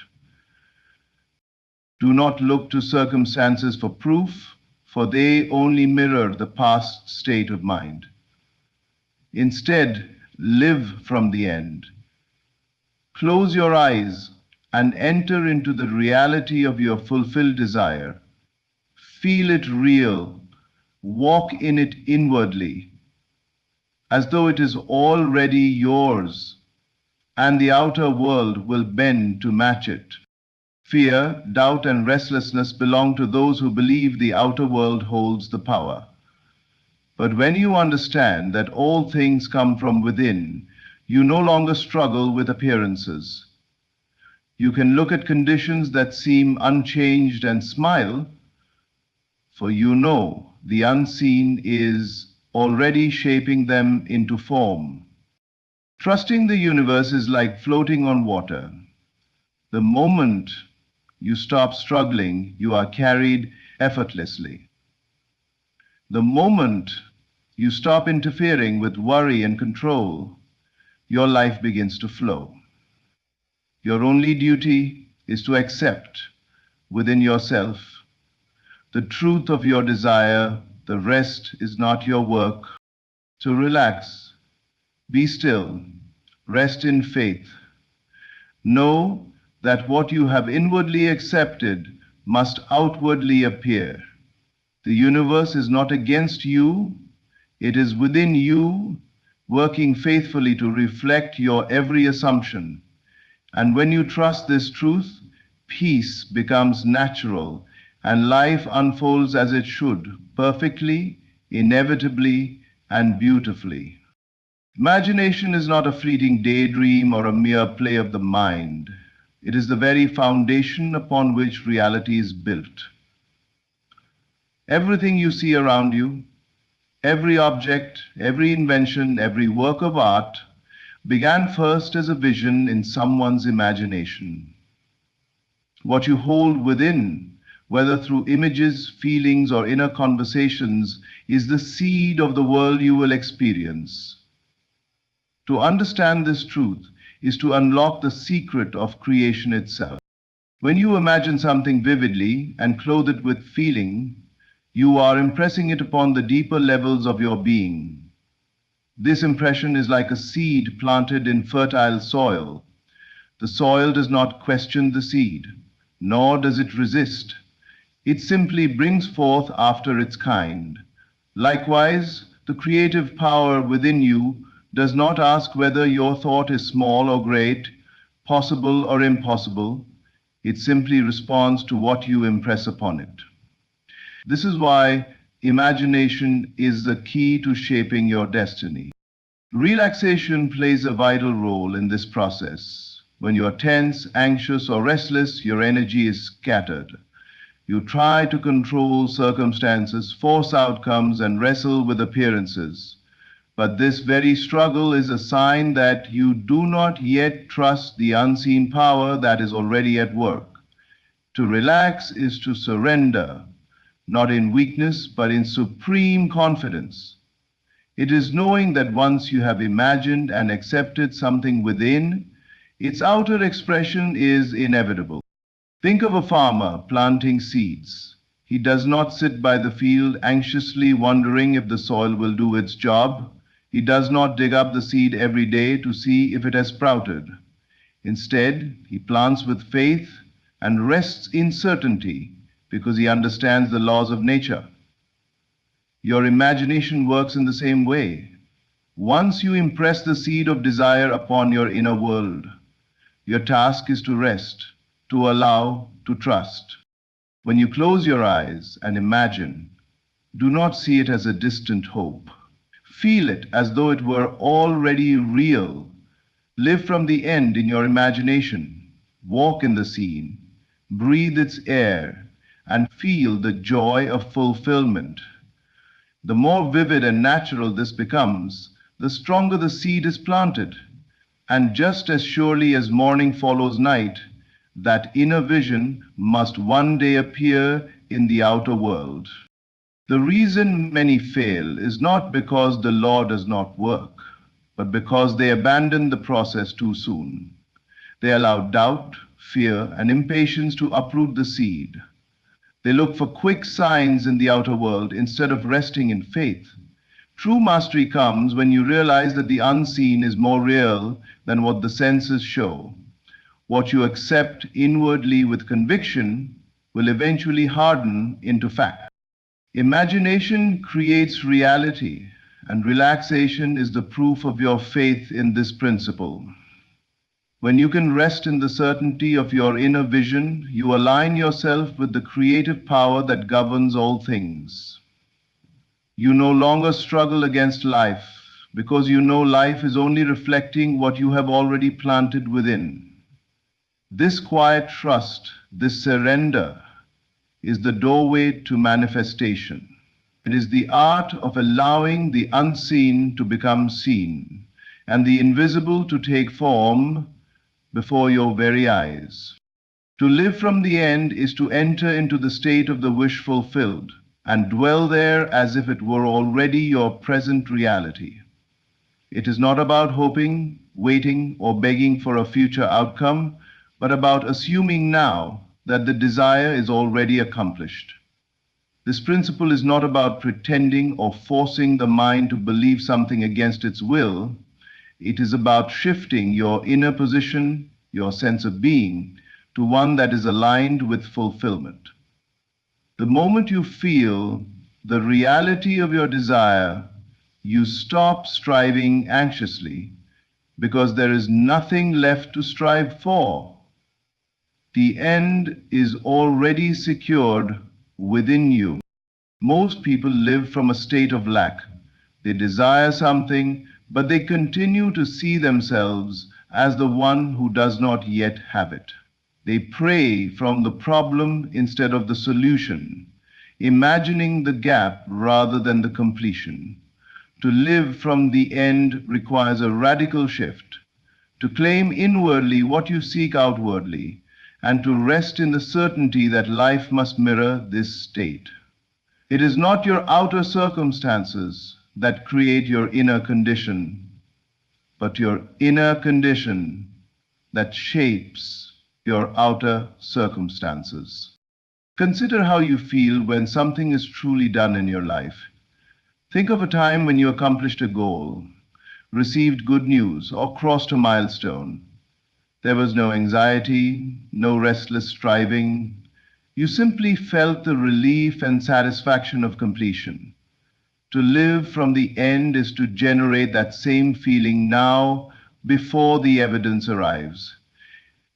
Do not look to circumstances for proof, for they only mirror the past state of mind. Instead, live from the end. Close your eyes and enter into the reality of your fulfilled desire. Feel it real. Walk in it inwardly, as though it is already yours, and the outer world will bend to match it. Fear, doubt, and restlessness belong to those who believe the outer world holds the power. But when you understand that all things come from within, you no longer struggle with appearances. You can look at conditions that seem unchanged and smile, for you know the unseen is already shaping them into form. Trusting the universe is like floating on water. The moment you stop struggling, you are carried effortlessly. The moment you stop interfering with worry and control, your life begins to flow. Your only duty is to accept within yourself the truth of your desire. The rest is not your work. So relax, be still, rest in faith. Know that what you have inwardly accepted must outwardly appear. The universe is not against you, it is within you, working faithfully to reflect your every assumption. And when you trust this truth, peace becomes natural and life unfolds as it should, perfectly, inevitably, and beautifully. Imagination is not a fleeting daydream or a mere play of the mind. It is the very foundation upon which reality is built. Everything you see around you, every object, every invention, every work of art, began first as a vision in someone's imagination. What you hold within, whether through images, feelings, or inner conversations, is the seed of the world you will experience. To understand this truth is to unlock the secret of creation itself. When you imagine something vividly and clothe it with feeling, you are impressing it upon the deeper levels of your being. This impression is like a seed planted in fertile soil. The soil does not question the seed, nor does it resist. It simply brings forth after its kind. Likewise, the creative power within you does not ask whether your thought is small or great, possible or impossible. It simply responds to what you impress upon it. This is why imagination is the key to shaping your destiny. Relaxation plays a vital role in this process. When you are tense, anxious, or restless, your energy is scattered. You try to control circumstances, force outcomes, and wrestle with appearances. But this very struggle is a sign that you do not yet trust the unseen power that is already at work. To relax is to surrender, not in weakness, but in supreme confidence. It is knowing that once you have imagined and accepted something within, its outer expression is inevitable. Think of a farmer planting seeds. He does not sit by the field anxiously wondering if the soil will do its job. He does not dig up the seed every day to see if it has sprouted. Instead, he plants with faith and rests in certainty because he understands the laws of nature. Your imagination works in the same way. Once you impress the seed of desire upon your inner world, your task is to rest, to allow, to trust. When you close your eyes and imagine, do not see it as a distant hope. Feel it as though it were already real. Live from the end in your imagination. Walk in the scene. Breathe its air and feel the joy of fulfillment. The more vivid and natural this becomes, the stronger the seed is planted. And just as surely as morning follows night, that inner vision must one day appear in the outer world. The reason many fail is not because the law does not work, but because they abandon the process too soon. They allow doubt, fear, and impatience to uproot the seed. They look for quick signs in the outer world instead of resting in faith. True mastery comes when you realize that the unseen is more real than what the senses show. What you accept inwardly with conviction will eventually harden into fact. Imagination creates reality, and relaxation is the proof of your faith in this principle. When you can rest in the certainty of your inner vision, you align yourself with the creative power that governs all things. You no longer struggle against life because you know life is only reflecting what you have already planted within. This quiet trust, this surrender, is the doorway to manifestation. It is the art of allowing the unseen to become seen and the invisible to take form before your very eyes. To live from the end is to enter into the state of the wish fulfilled and dwell there as if it were already your present reality. It is not about hoping, waiting, or begging for a future outcome, but about assuming now that the desire is already accomplished. This principle is not about pretending or forcing the mind to believe something against its will. It is about shifting your inner position, your sense of being, to one that is aligned with fulfillment. The moment you feel the reality of your desire, you stop striving anxiously because there is nothing left to strive for. The end is already secured within you. Most people live from a state of lack. They desire something, but they continue to see themselves as the one who does not yet have it. They pray from the problem instead of the solution, imagining the gap rather than the completion. To live from the end requires a radical shift, to claim inwardly what you seek outwardly, and to rest in the certainty that life must mirror this state. It is not your outer circumstances that create your inner condition, but your inner condition that shapes your outer circumstances. Consider how you feel when something is truly done in your life. Think of a time when you accomplished a goal, received good news, or crossed a milestone. There was no anxiety, no restless striving. You simply felt the relief and satisfaction of completion. To live from the end is to generate that same feeling now before the evidence arrives.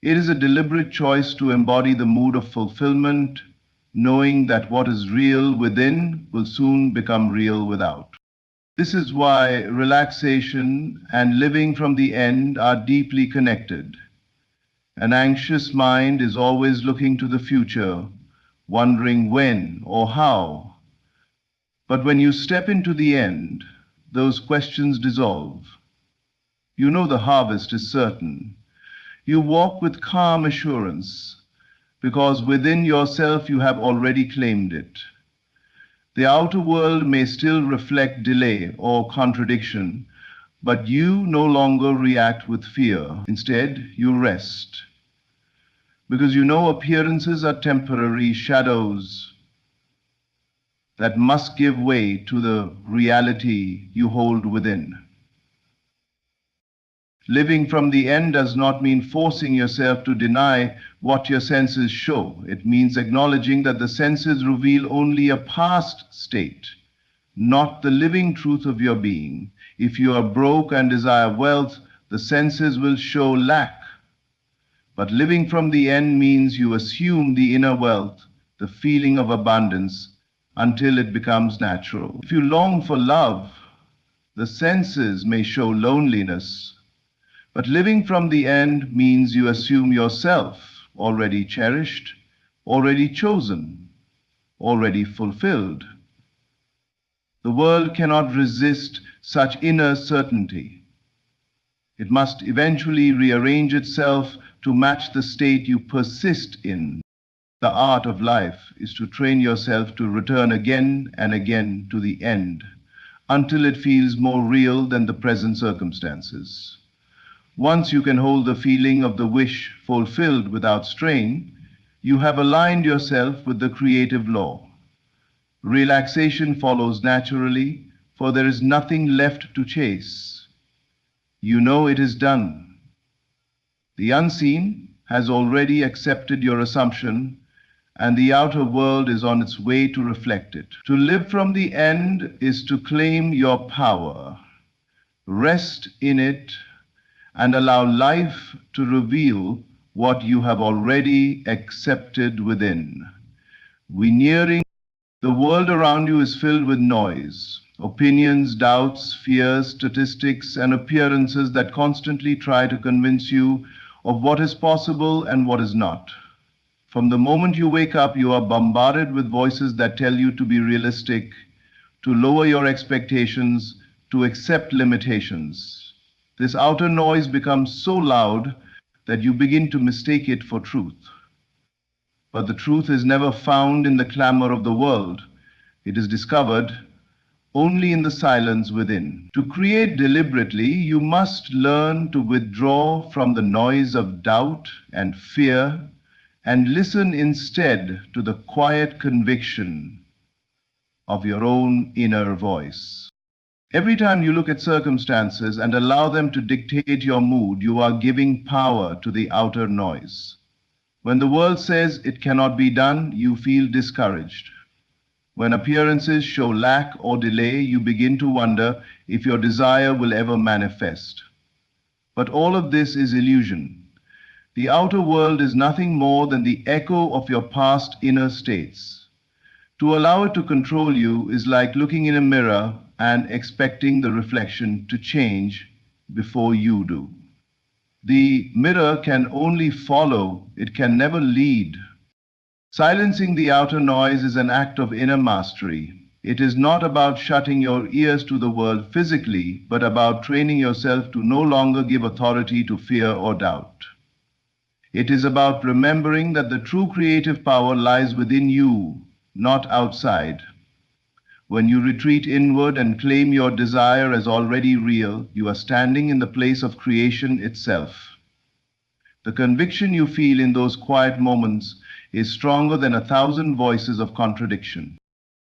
It is a deliberate choice to embody the mood of fulfillment, knowing that what is real within will soon become real without. This is why relaxation and living from the end are deeply connected. An anxious mind is always looking to the future, wondering when or how. But when you step into the end, those questions dissolve. You know the harvest is certain. You walk with calm assurance, because within yourself you have already claimed it. The outer world may still reflect delay or contradiction, but you no longer react with fear. Instead, you rest, because you know appearances are temporary shadows that must give way to the reality you hold within. Living from the end does not mean forcing yourself to deny what your senses show. It means acknowledging that the senses reveal only a past state, not the living truth of your being. If you are broke and desire wealth, the senses will show lack. But living from the end means you assume the inner wealth, the feeling of abundance, until it becomes natural. If you long for love, the senses may show loneliness. But living from the end means you assume yourself already cherished, already chosen, already fulfilled. The world cannot resist such inner certainty. It must eventually rearrange itself to match the state you persist in. The art of life is to train yourself to return again and again to the end, until it feels more real than the present circumstances. Once you can hold the feeling of the wish fulfilled without strain, you have aligned yourself with the creative law. Relaxation follows naturally, for there is nothing left to chase. You know it is done. The unseen has already accepted your assumption, and the outer world is on its way to reflect it. To live from the end is to claim your power, rest in it, and allow life to reveal what you have already accepted within. The world around you is filled with noise, opinions, doubts, fears, statistics, and appearances that constantly try to convince you of what is possible and what is not. From the moment you wake up, you are bombarded with voices that tell you to be realistic, to lower your expectations, to accept limitations. This outer noise becomes so loud that you begin to mistake it for truth. But the truth is never found in the clamor of the world. It is discovered only in the silence within. To create deliberately, you must learn to withdraw from the noise of doubt and fear and listen instead to the quiet conviction of your own inner voice. Every time you look at circumstances and allow them to dictate your mood, you are giving power to the outer noise. When the world says it cannot be done, you feel discouraged. When appearances show lack or delay, you begin to wonder if your desire will ever manifest. But all of this is illusion. The outer world is nothing more than the echo of your past inner states. To allow it to control you is like looking in a mirror and expecting the reflection to change before you do. The mirror can only follow, it can never lead. Silencing the outer noise is an act of inner mastery. It is not about shutting your ears to the world physically, but about training yourself to no longer give authority to fear or doubt. It is about remembering that the true creative power lies within you, not outside. When you retreat inward and claim your desire as already real, you are standing in the place of creation itself. The conviction you feel in those quiet moments is stronger than 1,000 voices of contradiction.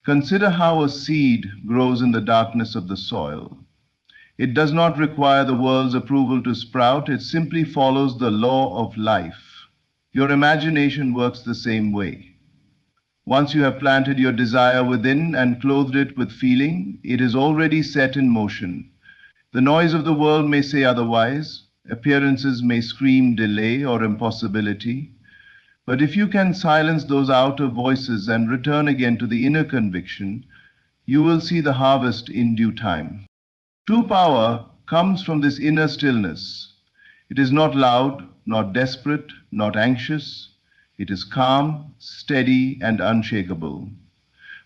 Consider how a seed grows in the darkness of the soil. It does not require the world's approval to sprout, it simply follows the law of life. Your imagination works the same way. Once you have planted your desire within and clothed it with feeling, it is already set in motion. The noise of the world may say otherwise, appearances may scream delay or impossibility, but if you can silence those outer voices and return again to the inner conviction, you will see the harvest in due time. True power comes from this inner stillness. It is not loud, not desperate, not anxious. It is calm, steady, and unshakable.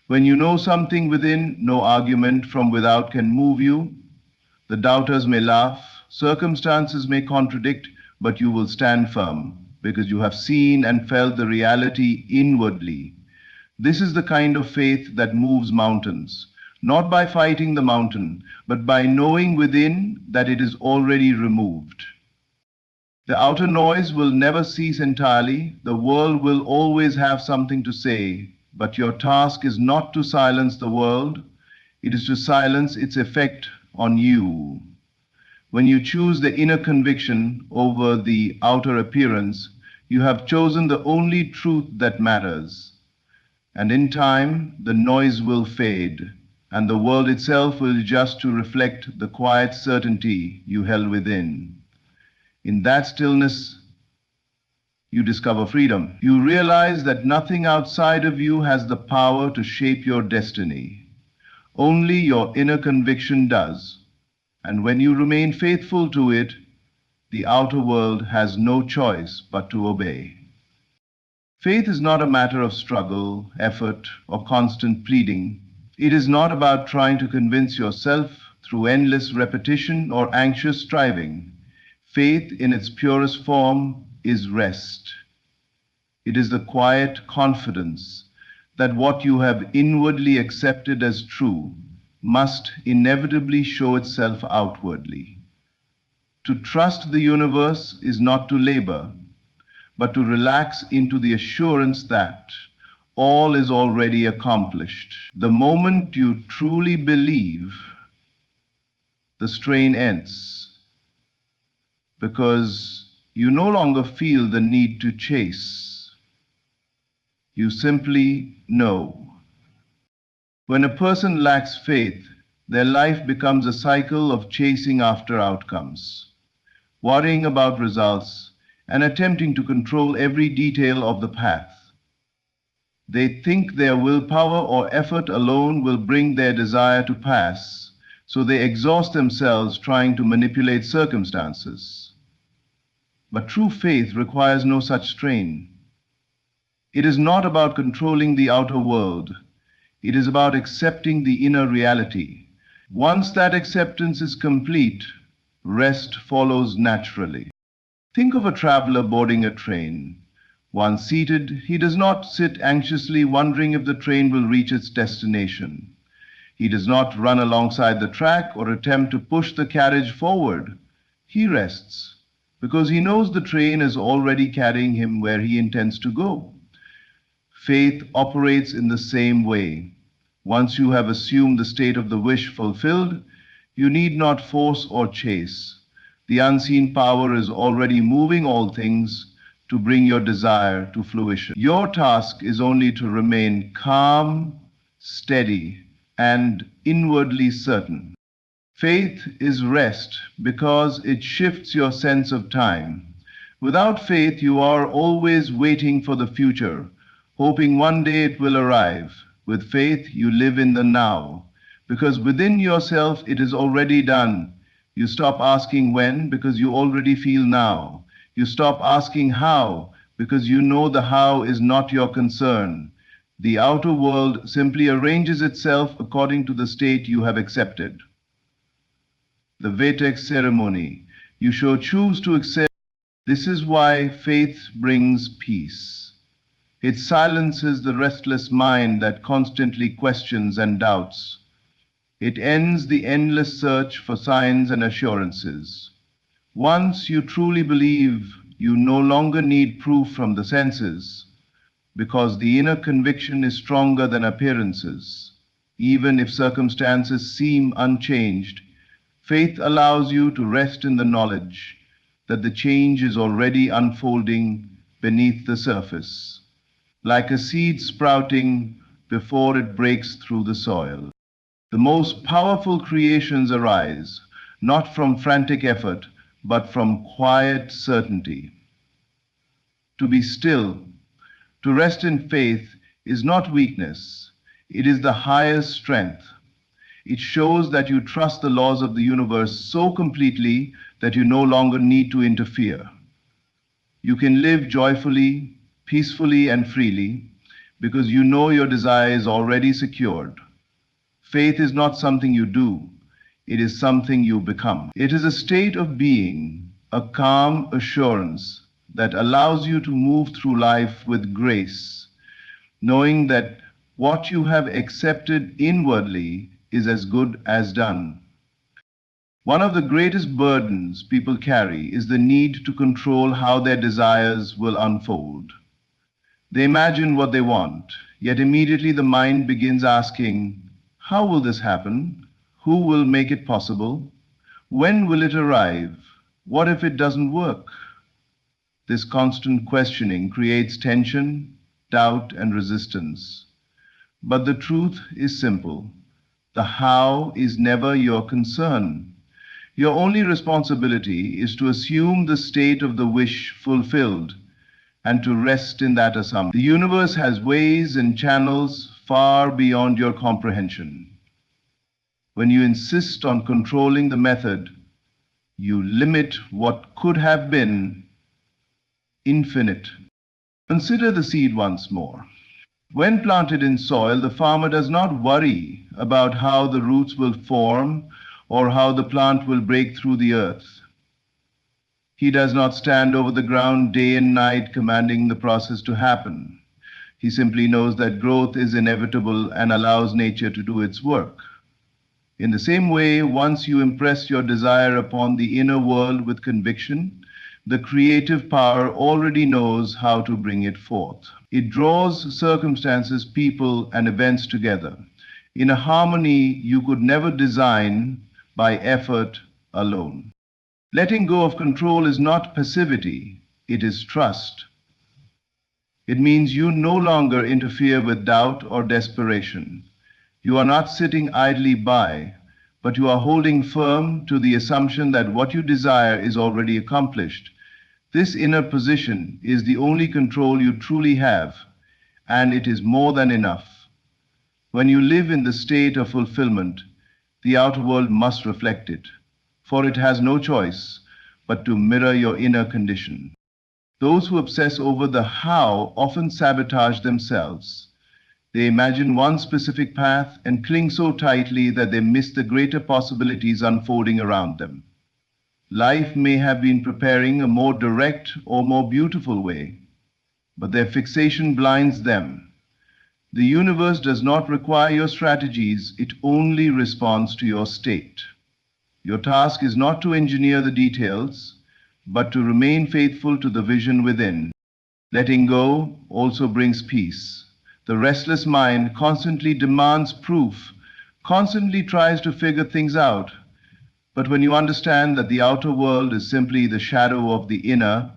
When you know something within, no argument from without can move you. The doubters may laugh, circumstances may contradict, but you will stand firm because you have seen and felt the reality inwardly. This is the kind of faith that moves mountains. Not by fighting the mountain, but by knowing within that it is already removed. The outer noise will never cease entirely. The world will always have something to say, but your task is not to silence the world, it is to silence its effect on you. When you choose the inner conviction over the outer appearance, you have chosen the only truth that matters. And in time, the noise will fade, and the world itself will adjust to reflect the quiet certainty you held within. In that stillness, you discover freedom. You realize that nothing outside of you has the power to shape your destiny. Only your inner conviction does. And when you remain faithful to it, the outer world has no choice but to obey. Faith is not a matter of struggle, effort, or constant pleading. It is not about trying to convince yourself through endless repetition or anxious striving. Faith in its purest form is rest. It is the quiet confidence that what you have inwardly accepted as true must inevitably show itself outwardly. To trust the universe is not to labor, but to relax into the assurance that all is already accomplished. The moment you truly believe, the strain ends, because you no longer feel the need to chase. You simply know. When a person lacks faith, their life becomes a cycle of chasing after outcomes, worrying about results, and attempting to control every detail of the path. They think their willpower or effort alone will bring their desire to pass, so they exhaust themselves trying to manipulate circumstances. But true faith requires no such strain. It is not about controlling the outer world. It is about accepting the inner reality. Once that acceptance is complete, rest follows naturally. Think of a traveler boarding a train. Once seated, he does not sit anxiously wondering if the train will reach its destination. He does not run alongside the track or attempt to push the carriage forward. He rests, because he knows the train is already carrying him where he intends to go. Faith operates in the same way. Once you have assumed the state of the wish fulfilled, you need not force or chase. The unseen power is already moving all things to bring your desire to fruition. Your task is only to remain calm, steady, and inwardly certain. Faith is rest because it shifts your sense of time. Without faith, you are always waiting for the future, hoping one day it will arrive. With faith, you live in the now, because within yourself it is already done. You stop asking when because you already feel now. You stop asking how because you know the how is not your concern. The outer world simply arranges itself according to the state you have accepted. The Vetex ceremony. You shall choose to accept. This is why faith brings peace. It silences the restless mind that constantly questions and doubts. It ends the endless search for signs and assurances. Once you truly believe, you no longer need proof from the senses, because the inner conviction is stronger than appearances. Even if circumstances seem unchanged, faith allows you to rest in the knowledge that the change is already unfolding beneath the surface, like a seed sprouting before it breaks through the soil. The most powerful creations arise, not from frantic effort, but from quiet certainty. To be still, to rest in faith, is not weakness. It is the highest strength. It shows that you trust the laws of the universe so completely that you no longer need to interfere. You can live joyfully, peacefully, and freely because you know your desire is already secured. Faith is not something you do. It is something you become. It is a state of being, a calm assurance that allows you to move through life with grace, knowing that what you have accepted inwardly is as good as done. One of the greatest burdens people carry is the need to control how their desires will unfold. They imagine what they want, yet immediately the mind begins asking, how will this happen? Who will make it possible? When will it arrive? What if it doesn't work? This constant questioning creates tension, doubt, and resistance. But the truth is simple. The how is never your concern. Your only responsibility is to assume the state of the wish fulfilled and to rest in that assumption. The universe has ways and channels far beyond your comprehension. When you insist on controlling the method, you limit what could have been infinite. Consider the seed once more. When planted in soil, the farmer does not worry about how the roots will form or how the plant will break through the earth. He does not stand over the ground day and night commanding the process to happen. He simply knows that growth is inevitable and allows nature to do its work. In the same way, once you impress your desire upon the inner world with conviction, the creative power already knows how to bring it forth. It draws circumstances, people, and events together in a harmony you could never design by effort alone. Letting go of control is not passivity, it is trust. It means you no longer interfere with doubt or desperation. You are not sitting idly by, but you are holding firm to the assumption that what you desire is already accomplished. This inner position is the only control you truly have, and it is more than enough. When you live in the state of fulfillment, the outer world must reflect it, for it has no choice but to mirror your inner condition. Those who obsess over the how often sabotage themselves. They imagine one specific path and cling so tightly that they miss the greater possibilities unfolding around them. Life may have been preparing a more direct or more beautiful way, but their fixation blinds them. The universe does not require your strategies, it only responds to your state. Your task is not to engineer the details, but to remain faithful to the vision within. Letting go also brings peace. The restless mind constantly demands proof, constantly tries to figure things out. But when you understand that the outer world is simply the shadow of the inner,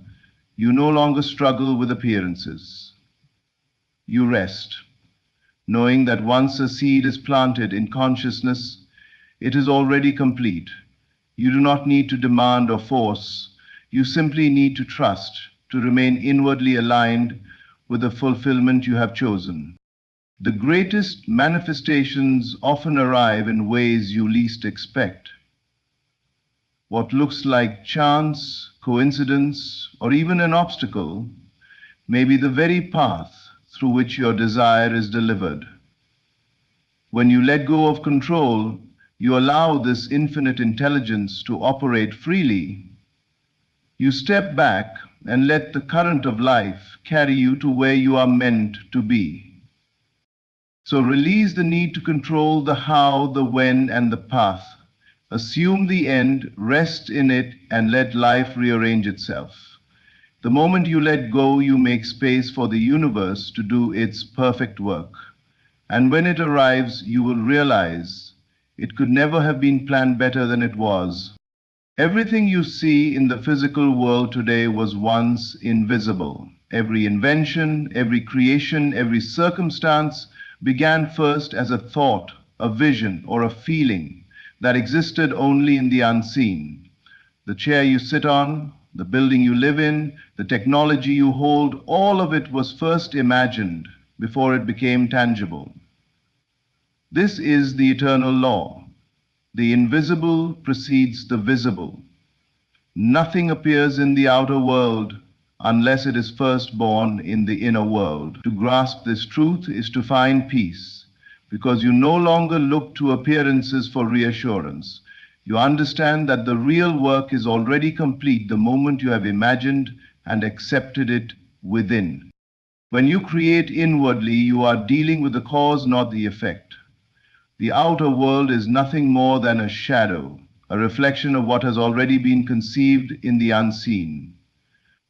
you no longer struggle with appearances. You rest, knowing that once a seed is planted in consciousness, it is already complete. You do not need to demand or force. You simply need to trust, to remain inwardly aligned with the fulfillment you have chosen. The greatest manifestations often arrive in ways you least expect. What looks like chance, coincidence, or even an obstacle may be the very path through which your desire is delivered. When you let go of control, you allow this infinite intelligence to operate freely. You step back and let the current of life carry you to where you are meant to be. So release the need to control the how, the when, and the path. Assume the end, rest in it, and let life rearrange itself. The moment you let go, you make space for the universe to do its perfect work. And when it arrives, you will realize it could never have been planned better than it was. Everything you see in the physical world today was once invisible. Every invention, every creation, every circumstance began first as a thought, a vision, or a feeling that existed only in the unseen. The chair you sit on, the building you live in, the technology you hold, all of it was first imagined before it became tangible. This is the eternal law. The invisible precedes the visible. Nothing appears in the outer world unless it is first born in the inner world. To grasp this truth is to find peace, because you no longer look to appearances for reassurance. You understand that the real work is already complete the moment you have imagined and accepted it within. When you create inwardly, you are dealing with the cause, not the effect. The outer world is nothing more than a shadow, a reflection of what has already been conceived in the unseen.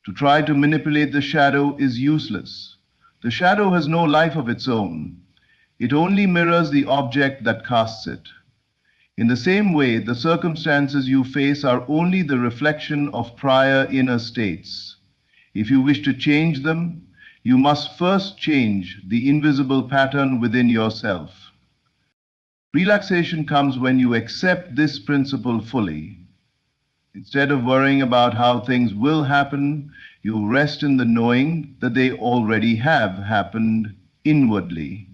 To try to manipulate the shadow is useless. The shadow has no life of its own. It only mirrors the object that casts it. In the same way, the circumstances you face are only the reflection of prior inner states. If you wish to change them, you must first change the invisible pattern within yourself. Relaxation comes when you accept this principle fully. Instead of worrying about how things will happen, you rest in the knowing that they already have happened inwardly.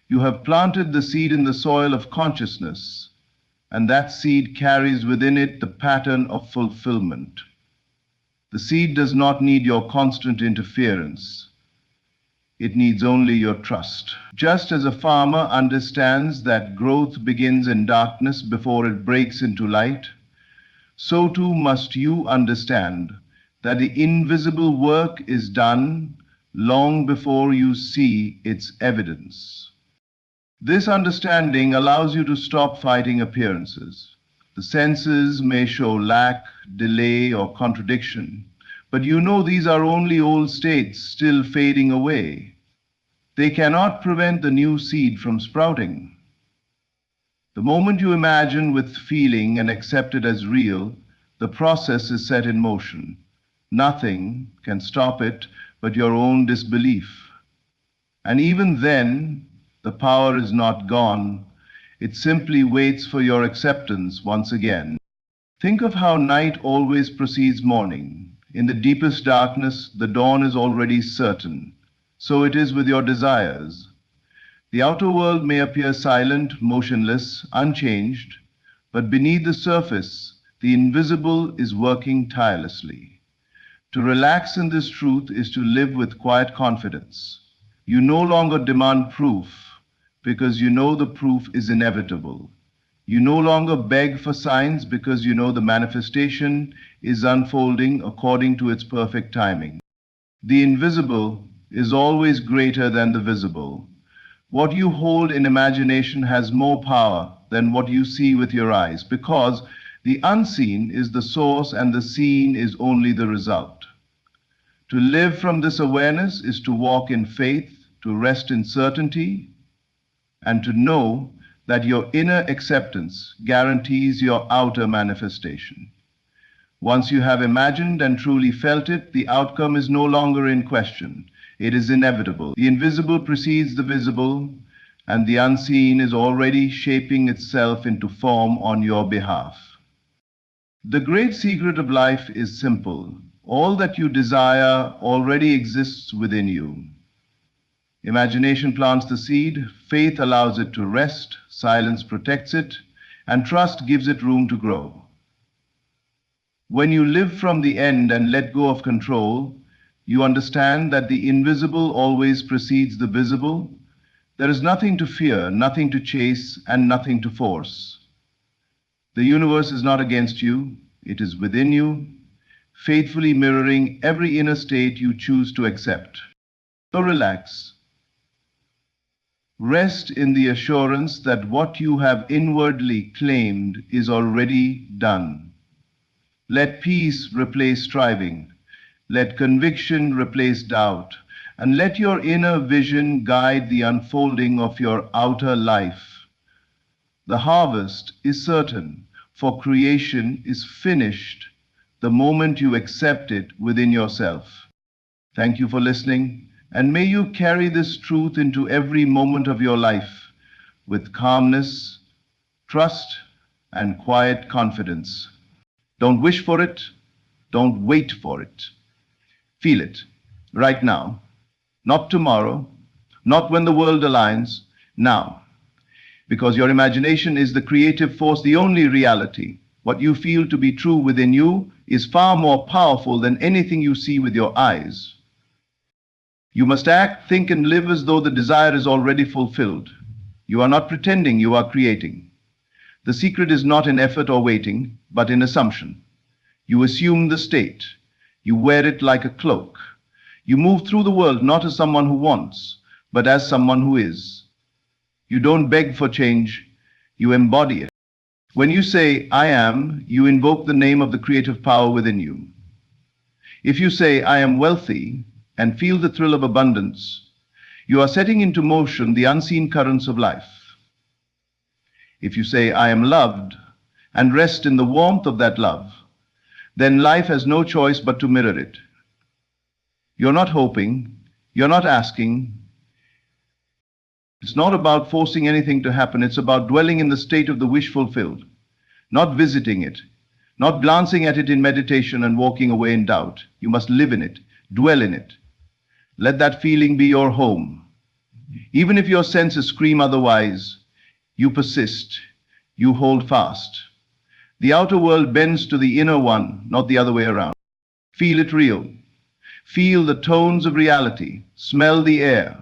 You have planted the seed in the soil of consciousness, and that seed carries within it the pattern of fulfillment. The seed does not need your constant interference. It needs only your trust. Just as a farmer understands that growth begins in darkness before it breaks into light, so too must you understand that the invisible work is done long before you see its evidence. This understanding allows you to stop fighting appearances. The senses may show lack, delay, or contradiction, but you know these are only old states still fading away. They cannot prevent the new seed from sprouting. The moment you imagine with feeling and accept it as real, the process is set in motion. Nothing can stop it but your own disbelief. And even then, the power is not gone. It simply waits for your acceptance once again. Think of how night always precedes morning. In the deepest darkness, the dawn is already certain. So it is with your desires. The outer world may appear silent, motionless, unchanged, but beneath the surface, the invisible is working tirelessly. To relax in this truth is to live with quiet confidence. You no longer demand proof because you know the proof is inevitable. You no longer beg for signs because you know the manifestation is unfolding according to its perfect timing. The invisible is always greater than the visible. What you hold in imagination has more power than what you see with your eyes, because the unseen is the source and the seen is only the result. To live from this awareness is to walk in faith, to rest in certainty, and to know that your inner acceptance guarantees your outer manifestation. Once you have imagined and truly felt it, the outcome is no longer in question. It is inevitable. The invisible precedes the visible, and the unseen is already shaping itself into form on your behalf. The great secret of life is simple. All that you desire already exists within you. Imagination plants the seed, faith allows it to rest, silence protects it, and trust gives it room to grow. When you live from the end and let go of control, you understand that the invisible always precedes the visible. There is nothing to fear, nothing to chase, and nothing to force. The universe is not against you, it is within you, faithfully mirroring every inner state you choose to accept. So relax. Rest in the assurance that what you have inwardly claimed is already done. Let peace replace striving. Let conviction replace doubt, and let your inner vision guide the unfolding of your outer life. The harvest is certain, for creation is finished the moment you accept it within yourself. Thank you for listening, and may you carry this truth into every moment of your life with calmness, trust, and quiet confidence. Don't wish for it, don't wait for it. Feel it, right now. Not tomorrow, not when the world aligns, now. Because your imagination is the creative force, the only reality. What you feel to be true within you is far more powerful than anything you see with your eyes. You must act, think, and live as though the desire is already fulfilled. You are not pretending, you are creating. The secret is not in effort or waiting, but in assumption. You assume the state. You wear it like a cloak. You move through the world not as someone who wants, but as someone who is. You don't beg for change, you embody it. When you say, I am, you invoke the name of the creative power within you. If you say, I am wealthy, and feel the thrill of abundance, you are setting into motion the unseen currents of life. If you say, I am loved, and rest in the warmth of that love, then life has no choice but to mirror it. You're not hoping, you're not asking. It's not about forcing anything to happen, it's about dwelling in the state of the wish fulfilled, not visiting it, not glancing at it in meditation and walking away in doubt. You must live in it, dwell in it. Let that feeling be your home. Even if your senses scream otherwise, you persist, you hold fast. The outer world bends to the inner one, not the other way around. Feel it real. Feel the tones of reality, smell the air,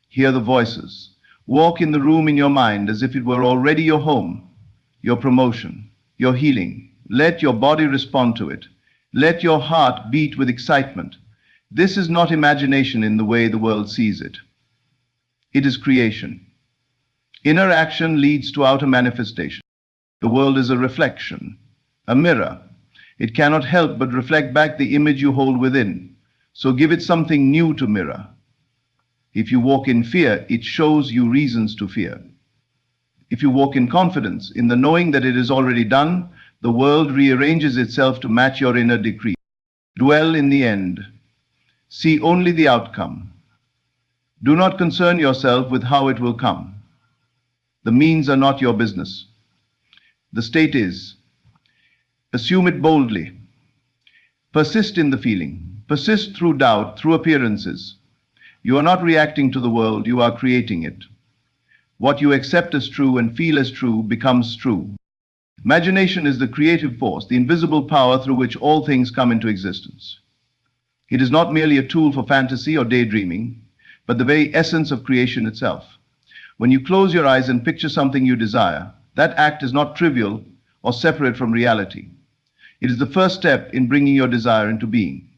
hear the voices. Walk in the room in your mind as if it were already your home, your promotion, your healing. Let your body respond to it. Let your heart beat with excitement. This is not imagination in the way the world sees it. It is creation. Inner action leads to outer manifestation. The world is a reflection, a mirror. It cannot help but reflect back the image you hold within. So give it something new to mirror. If you walk in fear, it shows you reasons to fear. If you walk in confidence, in the knowing that it is already done, the world rearranges itself to match your inner decree. Dwell in the end. See only the outcome. Do not concern yourself with how it will come. The means are not your business. The state is. Assume it boldly. Persist in the feeling. Persist through doubt, through appearances. You are not reacting to the world, you are creating it. What you accept as true and feel as true becomes true. Imagination is the creative force, the invisible power through which all things come into existence. It is not merely a tool for fantasy or daydreaming, but the very essence of creation itself. When you close your eyes and picture something you desire, that act is not trivial or separate from reality. It is the first step in bringing your desire into being.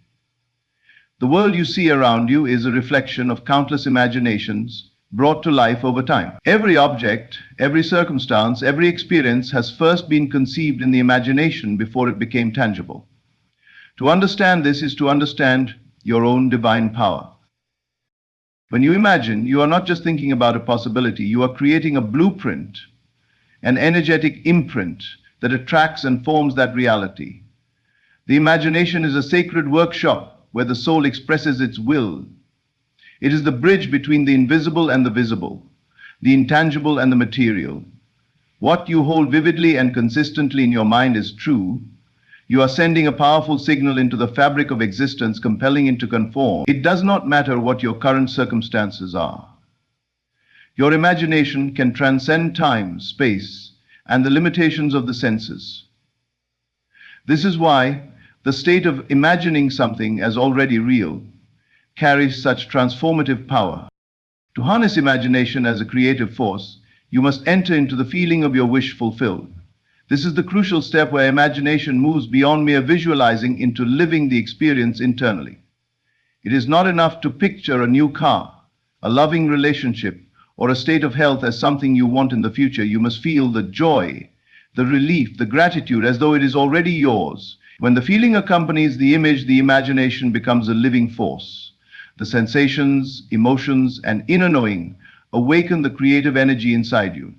The world you see around you is a reflection of countless imaginations brought to life over time. Every object, every circumstance, every experience has first been conceived in the imagination before it became tangible. To understand this is to understand your own divine power. When you imagine, you are not just thinking about a possibility, you are creating a blueprint, an energetic imprint that attracts and forms that reality. The imagination is a sacred workshop where the soul expresses its will. It is the bridge between the invisible and the visible, the intangible and the material. What you hold vividly and consistently in your mind is true. You are sending a powerful signal into the fabric of existence, compelling it to conform. It does not matter what your current circumstances are. Your imagination can transcend time, space, and the limitations of the senses. This is why the state of imagining something as already real carries such transformative power. To harness imagination as a creative force, you must enter into the feeling of your wish fulfilled. This is the crucial step where imagination moves beyond mere visualizing into living the experience internally. It is not enough to picture a new car, a loving relationship, or a state of health as something you want in the future. You must feel the joy, the relief, the gratitude as though it is already yours. When the feeling accompanies the image, the imagination becomes a living force. The sensations, emotions, and inner knowing awaken the creative energy inside you.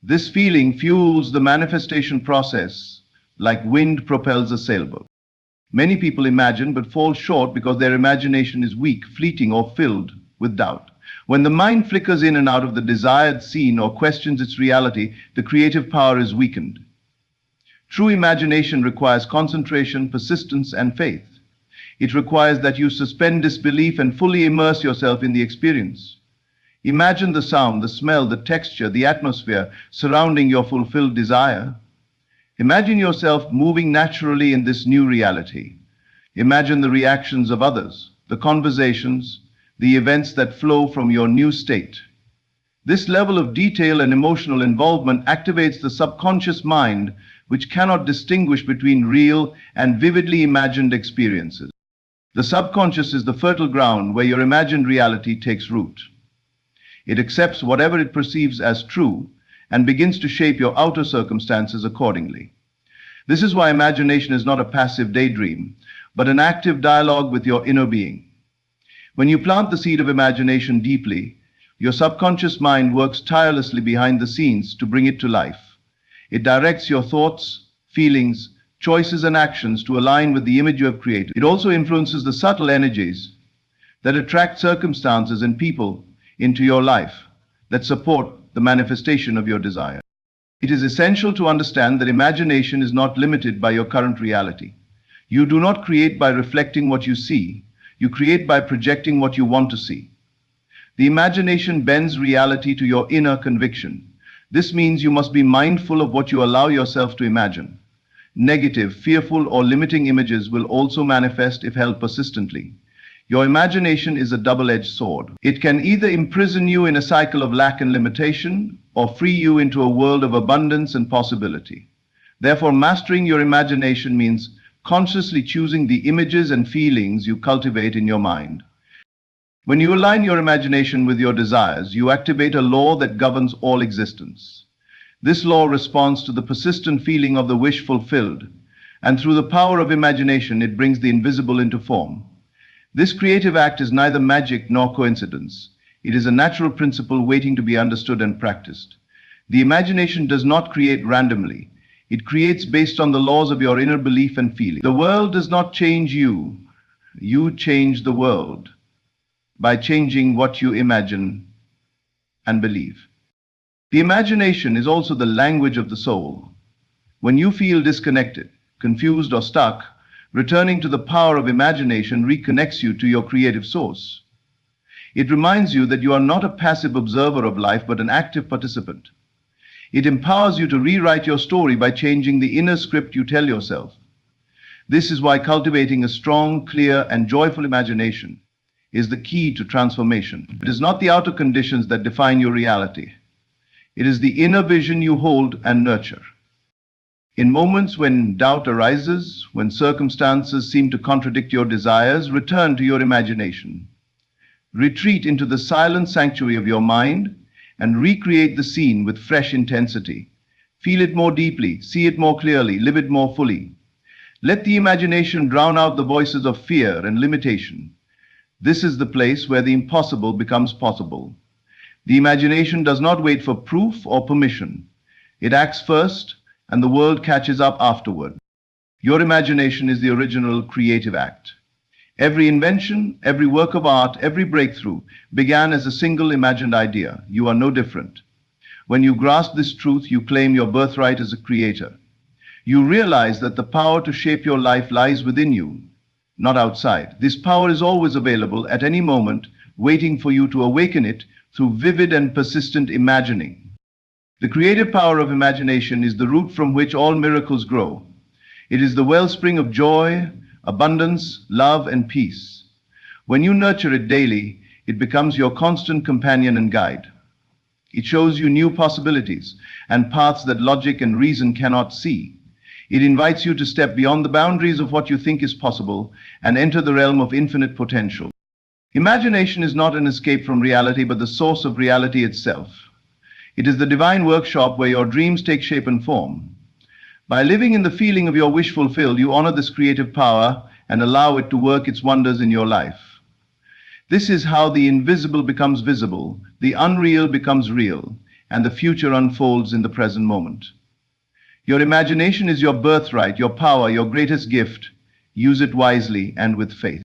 This feeling fuels the manifestation process like wind propels a sailboat. Many people imagine but fall short because their imagination is weak, fleeting, or filled with doubt. When the mind flickers in and out of the desired scene or questions its reality, the creative power is weakened. True imagination requires concentration, persistence, and faith. It requires that you suspend disbelief and fully immerse yourself in the experience. Imagine the sound, the smell, the texture, the atmosphere surrounding your fulfilled desire. Imagine yourself moving naturally in this new reality. Imagine the reactions of others, the conversations, the events that flow from your new state. This level of detail and emotional involvement activates the subconscious mind, which cannot distinguish between real and vividly imagined experiences. The subconscious is the fertile ground where your imagined reality takes root. It accepts whatever it perceives as true and begins to shape your outer circumstances accordingly. This is why imagination is not a passive daydream, but an active dialogue with your inner being. When you plant the seed of imagination deeply, your subconscious mind works tirelessly behind the scenes to bring it to life. It directs your thoughts, feelings, choices, and actions to align with the image you have created. It also influences the subtle energies that attract circumstances and people into your life that support the manifestation of your desire. It is essential to understand that imagination is not limited by your current reality. You do not create by reflecting what you see. You create by projecting what you want to see. The imagination bends reality to your inner conviction. This means you must be mindful of what you allow yourself to imagine. Negative, fearful, or limiting images will also manifest if held persistently. Your imagination is a double-edged sword. It can either imprison you in a cycle of lack and limitation, or free you into a world of abundance and possibility. Therefore, mastering your imagination means consciously choosing the images and feelings you cultivate in your mind. When you align your imagination with your desires, you activate a law that governs all existence. This law responds to the persistent feeling of the wish fulfilled, and through the power of imagination, it brings the invisible into form. This creative act is neither magic nor coincidence. It is a natural principle waiting to be understood and practiced. The imagination does not create randomly. It creates based on the laws of your inner belief and feeling. The world does not change you. You change the world by changing what you imagine and believe. The imagination is also the language of the soul. When you feel disconnected, confused, or stuck, returning to the power of imagination reconnects you to your creative source. It reminds you that you are not a passive observer of life, but an active participant. It empowers you to rewrite your story by changing the inner script you tell yourself. This is why cultivating a strong, clear, and joyful imagination is the key to transformation. It is not the outer conditions that define your reality. It is the inner vision you hold and nurture. In moments when doubt arises, when circumstances seem to contradict your desires, return to your imagination. Retreat into the silent sanctuary of your mind and recreate the scene with fresh intensity. Feel it more deeply, see it more clearly, live it more fully. Let the imagination drown out the voices of fear and limitation. This is the place where the impossible becomes possible. The imagination does not wait for proof or permission. It acts first, and the world catches up afterward. Your imagination is the original creative act. Every invention, every work of art, every breakthrough began as a single imagined idea. You are no different. When you grasp this truth, you claim your birthright as a creator. You realize that the power to shape your life lies within you, not outside. This power is always available at any moment, waiting for you to awaken it through vivid and persistent imagining. The creative power of imagination is the root from which all miracles grow. It is the wellspring of joy, abundance, love, and peace. When you nurture it daily, it becomes your constant companion and guide. It shows you new possibilities and paths that logic and reason cannot see. It invites you to step beyond the boundaries of what you think is possible and enter the realm of infinite potential. Imagination is not an escape from reality, but the source of reality itself. It is the divine workshop where your dreams take shape and form. By living in the feeling of your wish fulfilled, you honor this creative power and allow it to work its wonders in your life. This is how the invisible becomes visible, the unreal becomes real, and the future unfolds in the present moment. Your imagination is your birthright, your power, your greatest gift. Use it wisely and with faith.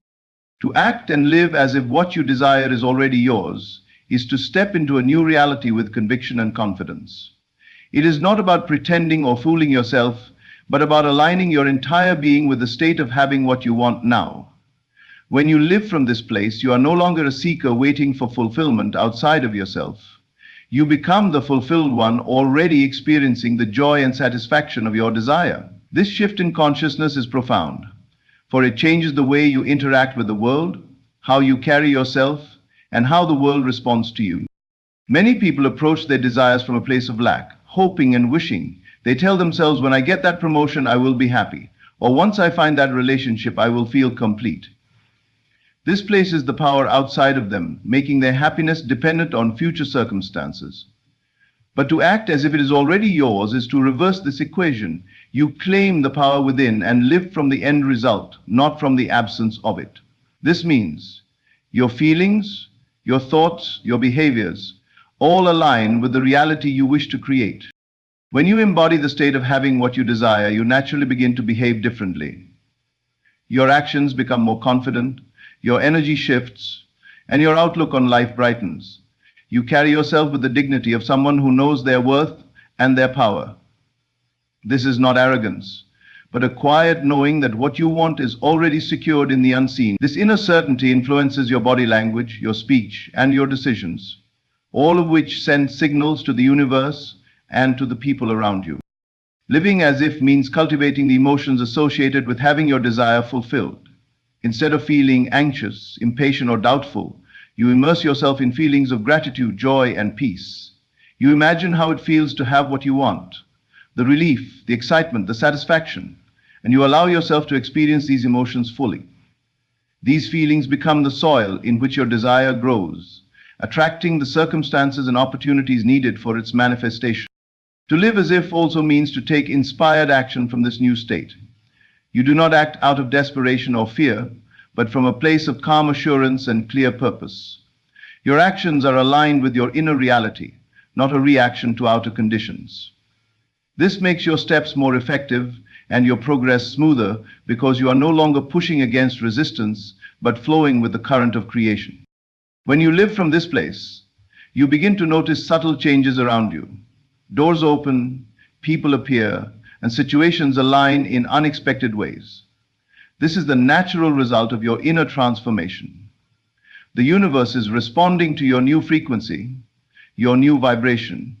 To act and live as if what you desire is already yours is to step into a new reality with conviction and confidence. It is not about pretending or fooling yourself, but about aligning your entire being with the state of having what you want now. When you live from this place, you are no longer a seeker waiting for fulfillment outside of yourself. You become the fulfilled one, already experiencing the joy and satisfaction of your desire. This shift in consciousness is profound, for it changes the way you interact with the world, how you carry yourself, and how the world responds to you. Many people approach their desires from a place of lack, hoping and wishing. They tell themselves, when I get that promotion, I will be happy, or once I find that relationship, I will feel complete. This places the power outside of them, making their happiness dependent on future circumstances. But to act as if it is already yours is to reverse this equation. You claim the power within and live from the end result, not from the absence of it. This means your feelings, your thoughts, your behaviors, all align with the reality you wish to create. When you embody the state of having what you desire, you naturally begin to behave differently. Your actions become more confident, your energy shifts, and your outlook on life brightens. You carry yourself with the dignity of someone who knows their worth and their power. This is not arrogance, but a quiet knowing that what you want is already secured in the unseen. This inner certainty influences your body language, your speech, and your decisions, all of which send signals to the universe and to the people around you. Living as if means cultivating the emotions associated with having your desire fulfilled. Instead of feeling anxious, impatient, or doubtful, you immerse yourself in feelings of gratitude, joy, and peace. You imagine how it feels to have what you want, the relief, the excitement, the satisfaction, and you allow yourself to experience these emotions fully. These feelings become the soil in which your desire grows, attracting the circumstances and opportunities needed for its manifestation. To live as if also means to take inspired action from this new state. You do not act out of desperation or fear, but from a place of calm assurance and clear purpose. Your actions are aligned with your inner reality, not a reaction to outer conditions. This makes your steps more effective and your progress smoother because you are no longer pushing against resistance, but flowing with the current of creation. When you live from this place, you begin to notice subtle changes around you. Doors open, people appear, and situations align in unexpected ways. This is the natural result of your inner transformation. The universe is responding to your new frequency, your new vibration.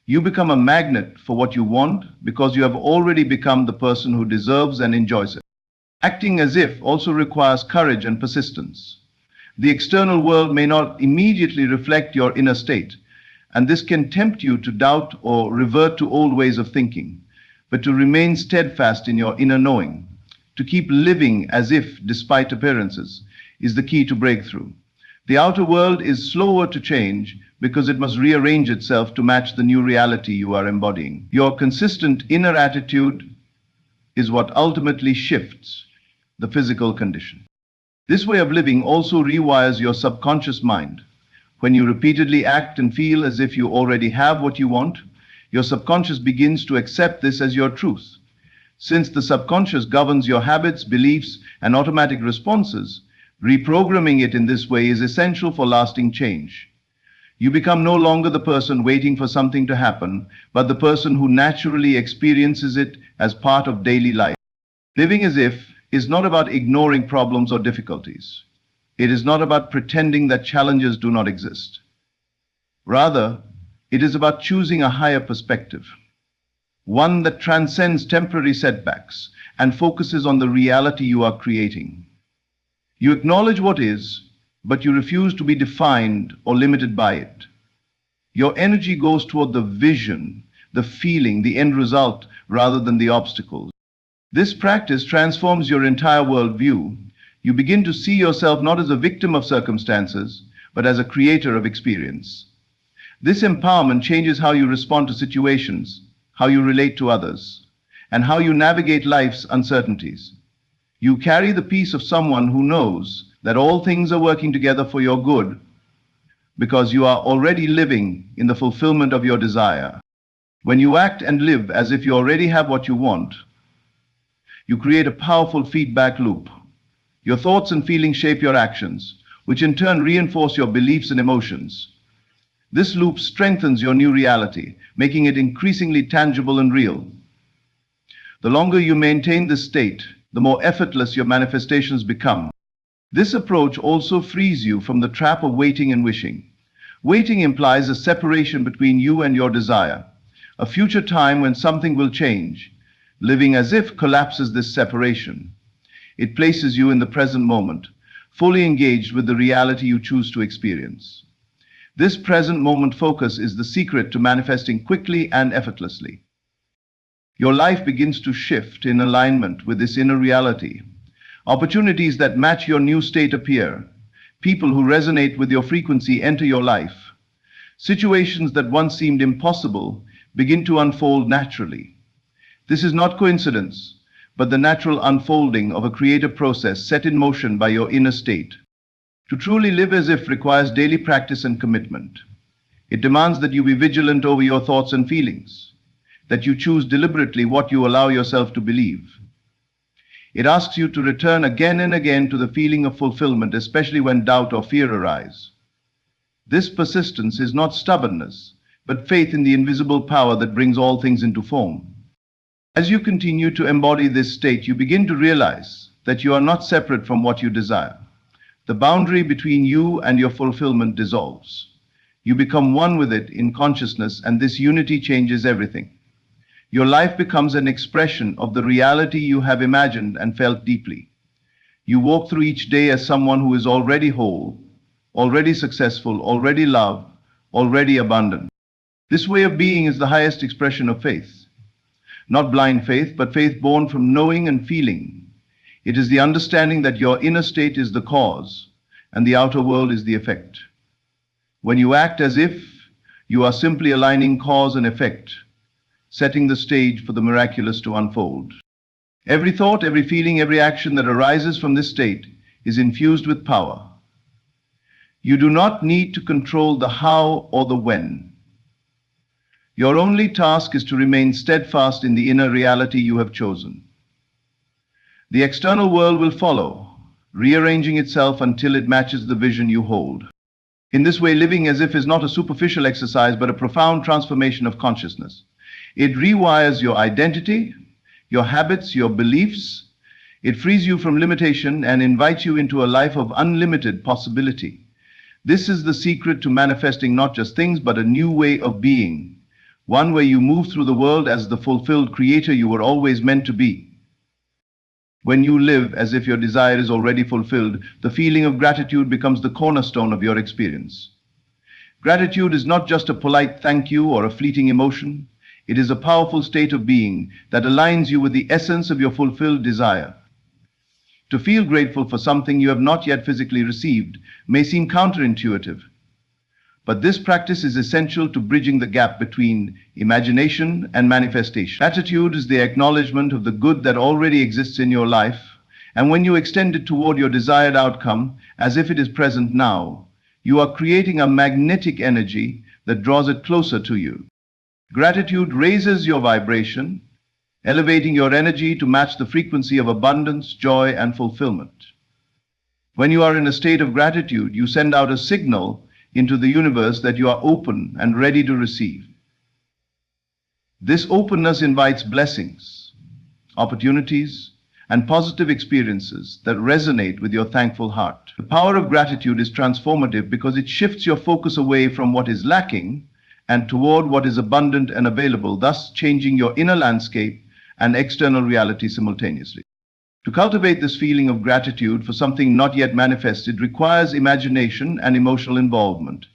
You become a magnet for what you want because you have already become the person who deserves and enjoys it. Acting as if also requires courage and persistence. The external world may not immediately reflect your inner state, and this can tempt you to doubt or revert to old ways of thinking, but to remain steadfast in your inner knowing, to keep living as if despite appearances, is the key to breakthrough. The outer world is slower to change because it must rearrange itself to match the new reality you are embodying. Your consistent inner attitude is what ultimately shifts the physical condition. This way of living also rewires your subconscious mind. When you repeatedly act and feel as if you already have what you want, your subconscious begins to accept this as your truth. Since the subconscious governs your habits, beliefs, and automatic responses, reprogramming it in this way is essential for lasting change. You become no longer the person waiting for something to happen, but the person who naturally experiences it as part of daily life. Living as if is not about ignoring problems or difficulties. It is not about pretending that challenges do not exist. Rather, it is about choosing a higher perspective, one that transcends temporary setbacks and focuses on the reality you are creating. You acknowledge what is, but you refuse to be defined or limited by it. Your energy goes toward the vision, the feeling, the end result, rather than the obstacles. This practice transforms your entire worldview. You begin to see yourself not as a victim of circumstances, but as a creator of experience. This empowerment changes how you respond to situations, how you relate to others, and how you navigate life's uncertainties. You carry the peace of someone who knows that all things are working together for your good because you are already living in the fulfillment of your desire. When you act and live as if you already have what you want, you create a powerful feedback loop. Your thoughts and feelings shape your actions, which in turn reinforce your beliefs and emotions. This loop strengthens your new reality, making it increasingly tangible and real. The longer you maintain this state, the more effortless your manifestations become. This approach also frees you from the trap of waiting and wishing. Waiting implies a separation between you and your desire, a future time when something will change. Living as if collapses this separation. It places you in the present moment, fully engaged with the reality you choose to experience. This present moment focus is the secret to manifesting quickly and effortlessly. Your life begins to shift in alignment with this inner reality. Opportunities that match your new state appear. People who resonate with your frequency enter your life. Situations that once seemed impossible begin to unfold naturally. This is not coincidence, but the natural unfolding of a creative process set in motion by your inner state. To truly live as if requires daily practice and commitment. It demands that you be vigilant over your thoughts and feelings, that you choose deliberately what you allow yourself to believe. It asks you to return again and again to the feeling of fulfillment, especially when doubt or fear arise. This persistence is not stubbornness, but faith in the invisible power that brings all things into form. As you continue to embody this state, you begin to realize that you are not separate from what you desire. The boundary between you and your fulfillment dissolves. You become one with it in consciousness, and this unity changes everything. Your life becomes an expression of the reality you have imagined and felt deeply. You walk through each day as someone who is already whole, already successful, already loved, already abundant. This way of being is the highest expression of faith. Not blind faith, but faith born from knowing and feeling. It is the understanding that your inner state is the cause and the outer world is the effect. When you act as if, you are simply aligning cause and effect, setting the stage for the miraculous to unfold. Every thought, every feeling, every action that arises from this state is infused with power. You do not need to control the how or the when. Your only task is to remain steadfast in the inner reality you have chosen. The external world will follow, rearranging itself until it matches the vision you hold. In this way, living as if is not a superficial exercise, but a profound transformation of consciousness. It rewires your identity, your habits, your beliefs. It frees you from limitation and invites you into a life of unlimited possibility. This is the secret to manifesting not just things, but a new way of being. One where you move through the world as the fulfilled creator you were always meant to be. When you live as if your desire is already fulfilled, the feeling of gratitude becomes the cornerstone of your experience. Gratitude is not just a polite thank you or a fleeting emotion. It is a powerful state of being that aligns you with the essence of your fulfilled desire. To feel grateful for something you have not yet physically received may seem counterintuitive, but this practice is essential to bridging the gap between imagination and manifestation. Gratitude is the acknowledgement of the good that already exists in your life, and when you extend it toward your desired outcome as if it is present now, you are creating a magnetic energy that draws it closer to you. Gratitude raises your vibration, elevating your energy to match the frequency of abundance, joy, and fulfillment. When you are in a state of gratitude, you send out a signal into the universe that you are open and ready to receive. This openness invites blessings, opportunities, and positive experiences that resonate with your thankful heart. The power of gratitude is transformative because it shifts your focus away from what is lacking and toward what is abundant and available, thus changing your inner landscape and external reality simultaneously. To cultivate this feeling of gratitude for something not yet manifested requires imagination and emotional involvement.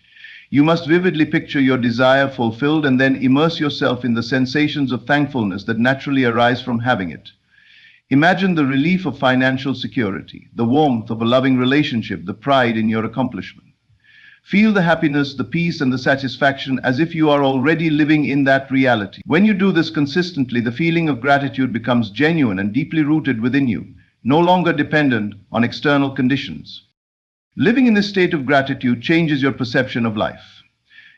You must vividly picture your desire fulfilled and then immerse yourself in the sensations of thankfulness that naturally arise from having it. Imagine the relief of financial security, the warmth of a loving relationship, the pride in your accomplishment. Feel the happiness, the peace, and the satisfaction as if you are already living in that reality. When you do this consistently, the feeling of gratitude becomes genuine and deeply rooted within you, no longer dependent on external conditions. Living in this state of gratitude changes your perception of life.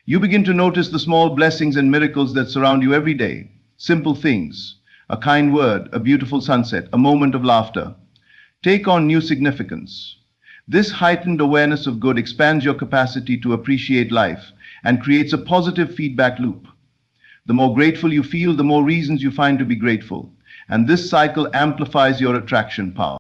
You begin to notice the small blessings and miracles that surround you every day. Simple things, a kind word, a beautiful sunset, a moment of laughter, take on new significance. This heightened awareness of good expands your capacity to appreciate life and creates a positive feedback loop. The more grateful you feel, the more reasons you find to be grateful, and this cycle amplifies your attraction power.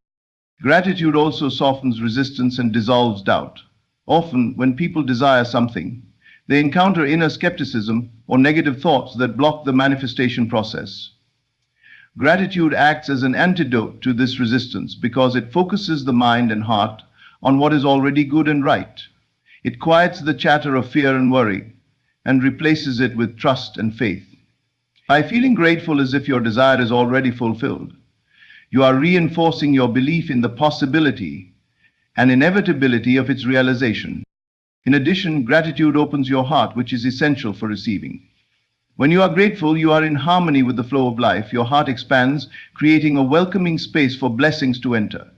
Gratitude also softens resistance and dissolves doubt. Often, when people desire something, they encounter inner skepticism or negative thoughts that block the manifestation process. Gratitude acts as an antidote to this resistance because it focuses the mind and heart on what is already good and right. It quiets the chatter of fear and worry and replaces it with trust and faith. By feeling grateful as if your desire is already fulfilled, you are reinforcing your belief in the possibility and inevitability of its realization. In addition, gratitude opens your heart, which is essential for receiving. When you are grateful, you are in harmony with the flow of life. Your heart expands, creating a welcoming space for blessings to enter.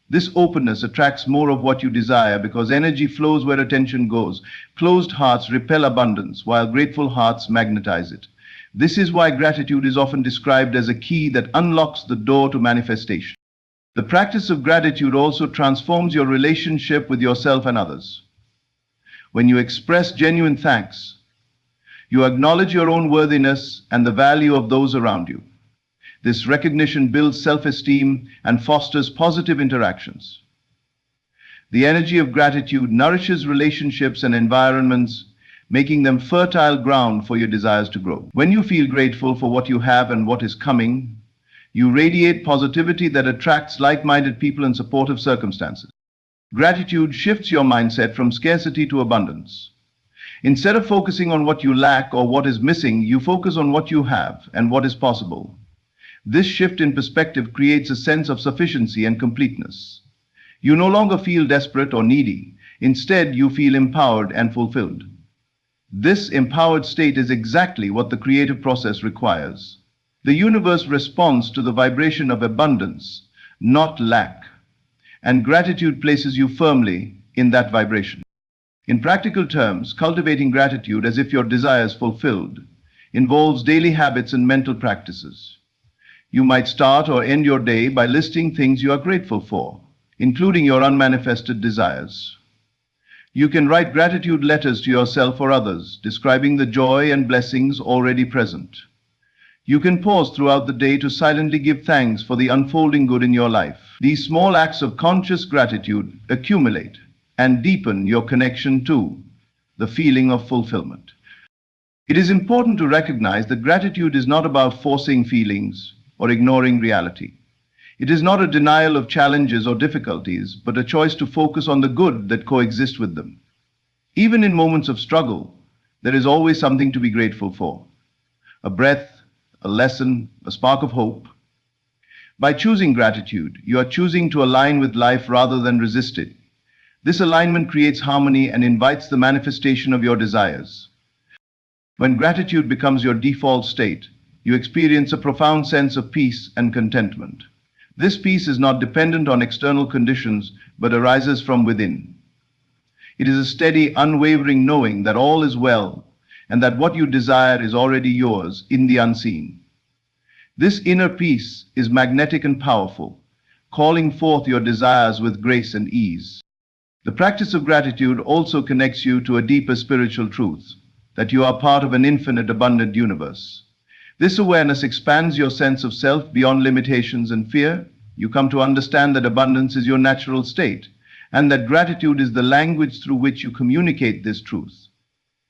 This openness attracts more of what you desire because energy flows where attention goes. Closed hearts repel abundance, while grateful hearts magnetize it. This is why gratitude is often described as a key that unlocks the door to manifestation. The practice of gratitude also transforms your relationship with yourself and others. When you express genuine thanks, you acknowledge your own worthiness and the value of those around you. This recognition builds self-esteem and fosters positive interactions. The energy of gratitude nourishes relationships and environments, making them fertile ground for your desires to grow. When you feel grateful for what you have and what is coming, you radiate positivity that attracts like-minded people and supportive circumstances. Gratitude shifts your mindset from scarcity to abundance. Instead of focusing on what you lack or what is missing, you focus on what you have and what is possible. This shift in perspective creates a sense of sufficiency and completeness. You no longer feel desperate or needy. Instead, you feel empowered and fulfilled. This empowered state is exactly what the creative process requires. The universe responds to the vibration of abundance, not lack, and gratitude places you firmly in that vibration. In practical terms, cultivating gratitude as if your desire is fulfilled involves daily habits and mental practices. You might start or end your day by listing things you are grateful for, including your unmanifested desires. You can write gratitude letters to yourself or others, describing the joy and blessings already present. You can pause throughout the day to silently give thanks for the unfolding good in your life. These small acts of conscious gratitude accumulate and deepen your connection to the feeling of fulfillment. It is important to recognize that gratitude is not about forcing feelings or ignoring reality. It is not a denial of challenges or difficulties, but a choice to focus on the good that coexists with them. Even in moments of struggle, there is always something to be grateful for. A breath, a lesson, a spark of hope. By choosing gratitude, you are choosing to align with life rather than resist it. This alignment creates harmony and invites the manifestation of your desires. When gratitude becomes your default state, you experience a profound sense of peace and contentment. This peace is not dependent on external conditions, but arises from within. It is a steady, unwavering knowing that all is well and that what you desire is already yours in the unseen. This inner peace is magnetic and powerful, calling forth your desires with grace and ease. The practice of gratitude also connects you to a deeper spiritual truth, that you are part of an infinite, abundant universe. This awareness expands your sense of self beyond limitations and fear. You come to understand that abundance is your natural state, and that gratitude is the language through which you communicate this truth.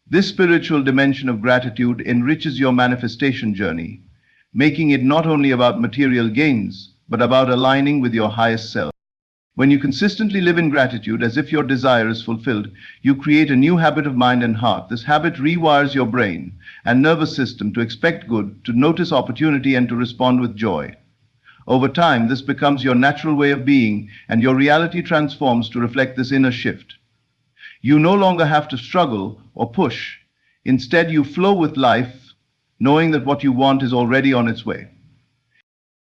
This spiritual dimension of gratitude enriches your manifestation journey, making it not only about material gains, but about aligning with your highest self. When you consistently live in gratitude as if your desire is fulfilled, you create a new habit of mind and heart. This habit rewires your brain and nervous system to expect good, to notice opportunity, and to respond with joy. Over time, this becomes your natural way of being, and your reality transforms to reflect this inner shift. You no longer have to struggle or push. Instead, you flow with life, knowing that what you want is already on its way.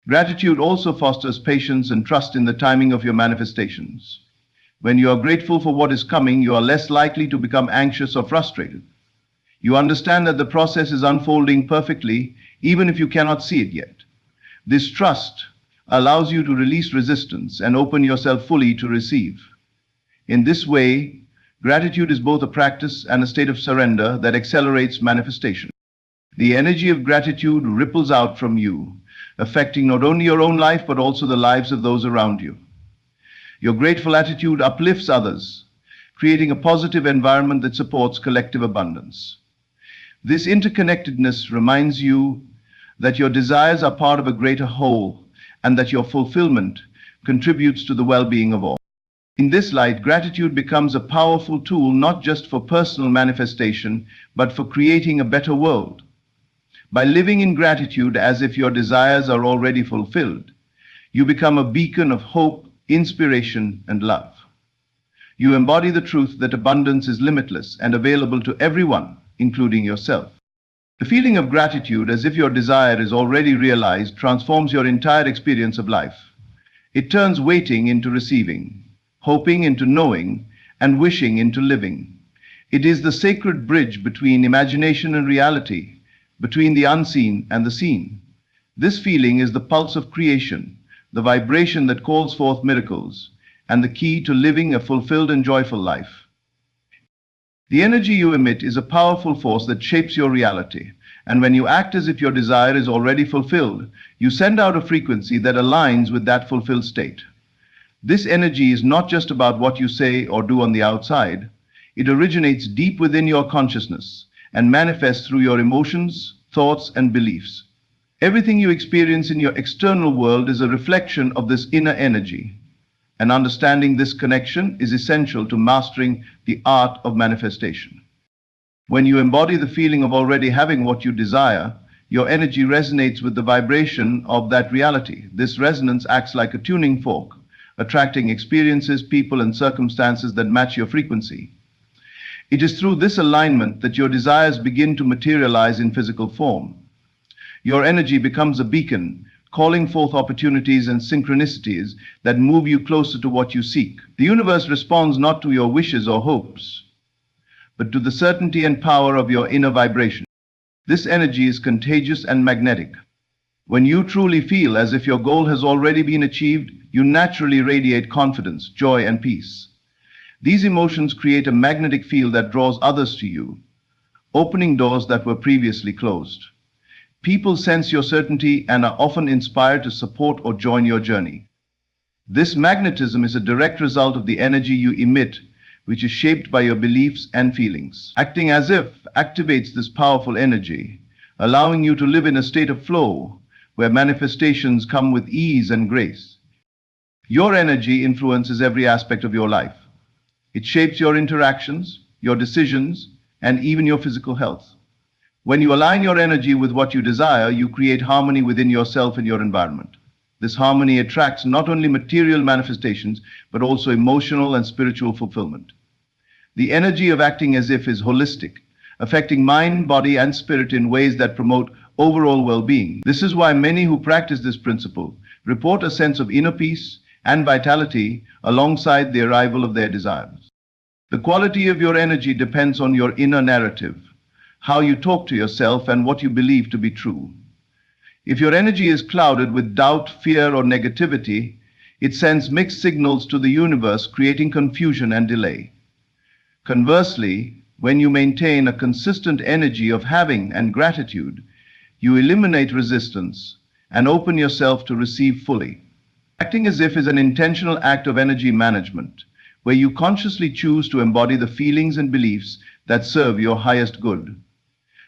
Gratitude also fosters patience and trust in the timing of your manifestations. When you are grateful for what is coming, you are less likely to become anxious or frustrated. You understand that the process is unfolding perfectly, even if you cannot see it yet. This trust allows you to release resistance and open yourself fully to receive. In this way, gratitude is both a practice and a state of surrender that accelerates manifestation. The energy of gratitude ripples out from you, affecting not only your own life but also the lives of those around you. Your grateful attitude uplifts others, creating a positive environment that supports collective abundance. This interconnectedness reminds you that your desires are part of a greater whole and that your fulfillment contributes to the well-being of all. In this light, gratitude becomes a powerful tool not just for personal manifestation, but for creating a better world. By living in gratitude as if your desires are already fulfilled, you become a beacon of hope, inspiration, and love. You embody the truth that abundance is limitless and available to everyone, including yourself. The feeling of gratitude as if your desire is already realized transforms your entire experience of life. It turns waiting into receiving, hoping into knowing, and wishing into living. It is the sacred bridge between imagination and reality, between the unseen and the seen. This feeling is the pulse of creation, the vibration that calls forth miracles, and the key to living a fulfilled and joyful life. The energy you emit is a powerful force that shapes your reality, and when you act as if your desire is already fulfilled, you send out a frequency that aligns with that fulfilled state. This energy is not just about what you say or do on the outside. It originates deep within your consciousness and manifests through your emotions, thoughts, and beliefs. Everything you experience in your external world is a reflection of this inner energy, and understanding this connection is essential to mastering the art of manifestation. When you embody the feeling of already having what you desire, your energy resonates with the vibration of that reality. This resonance acts like a tuning fork, attracting experiences, people, and circumstances that match your frequency. It is through this alignment that your desires begin to materialize in physical form. Your energy becomes a beacon, calling forth opportunities and synchronicities that move you closer to what you seek. The universe responds not to your wishes or hopes, but to the certainty and power of your inner vibration. This energy is contagious and magnetic. When you truly feel as if your goal has already been achieved, you naturally radiate confidence, joy, and peace. These emotions create a magnetic field that draws others to you, opening doors that were previously closed. People sense your certainty and are often inspired to support or join your journey. This magnetism is a direct result of the energy you emit, which is shaped by your beliefs and feelings. Acting as if activates this powerful energy, allowing you to live in a state of flow where manifestations come with ease and grace. Your energy influences every aspect of your life. It shapes your interactions, your decisions, and even your physical health. When you align your energy with what you desire, you create harmony within yourself and your environment. This harmony attracts not only material manifestations, but also emotional and spiritual fulfillment. The energy of acting as if is holistic, affecting mind, body, and spirit in ways that promote overall well-being. This is why many who practice this principle report a sense of inner peace and vitality alongside the arrival of their desires. The quality of your energy depends on your inner narrative, how you talk to yourself, and what you believe to be true. If your energy is clouded with doubt, fear, or negativity, it sends mixed signals to the universe, creating confusion and delay. Conversely, when you maintain a consistent energy of having and gratitude, you eliminate resistance and open yourself to receive fully. Acting as if is an intentional act of energy management, where you consciously choose to embody the feelings and beliefs that serve your highest good.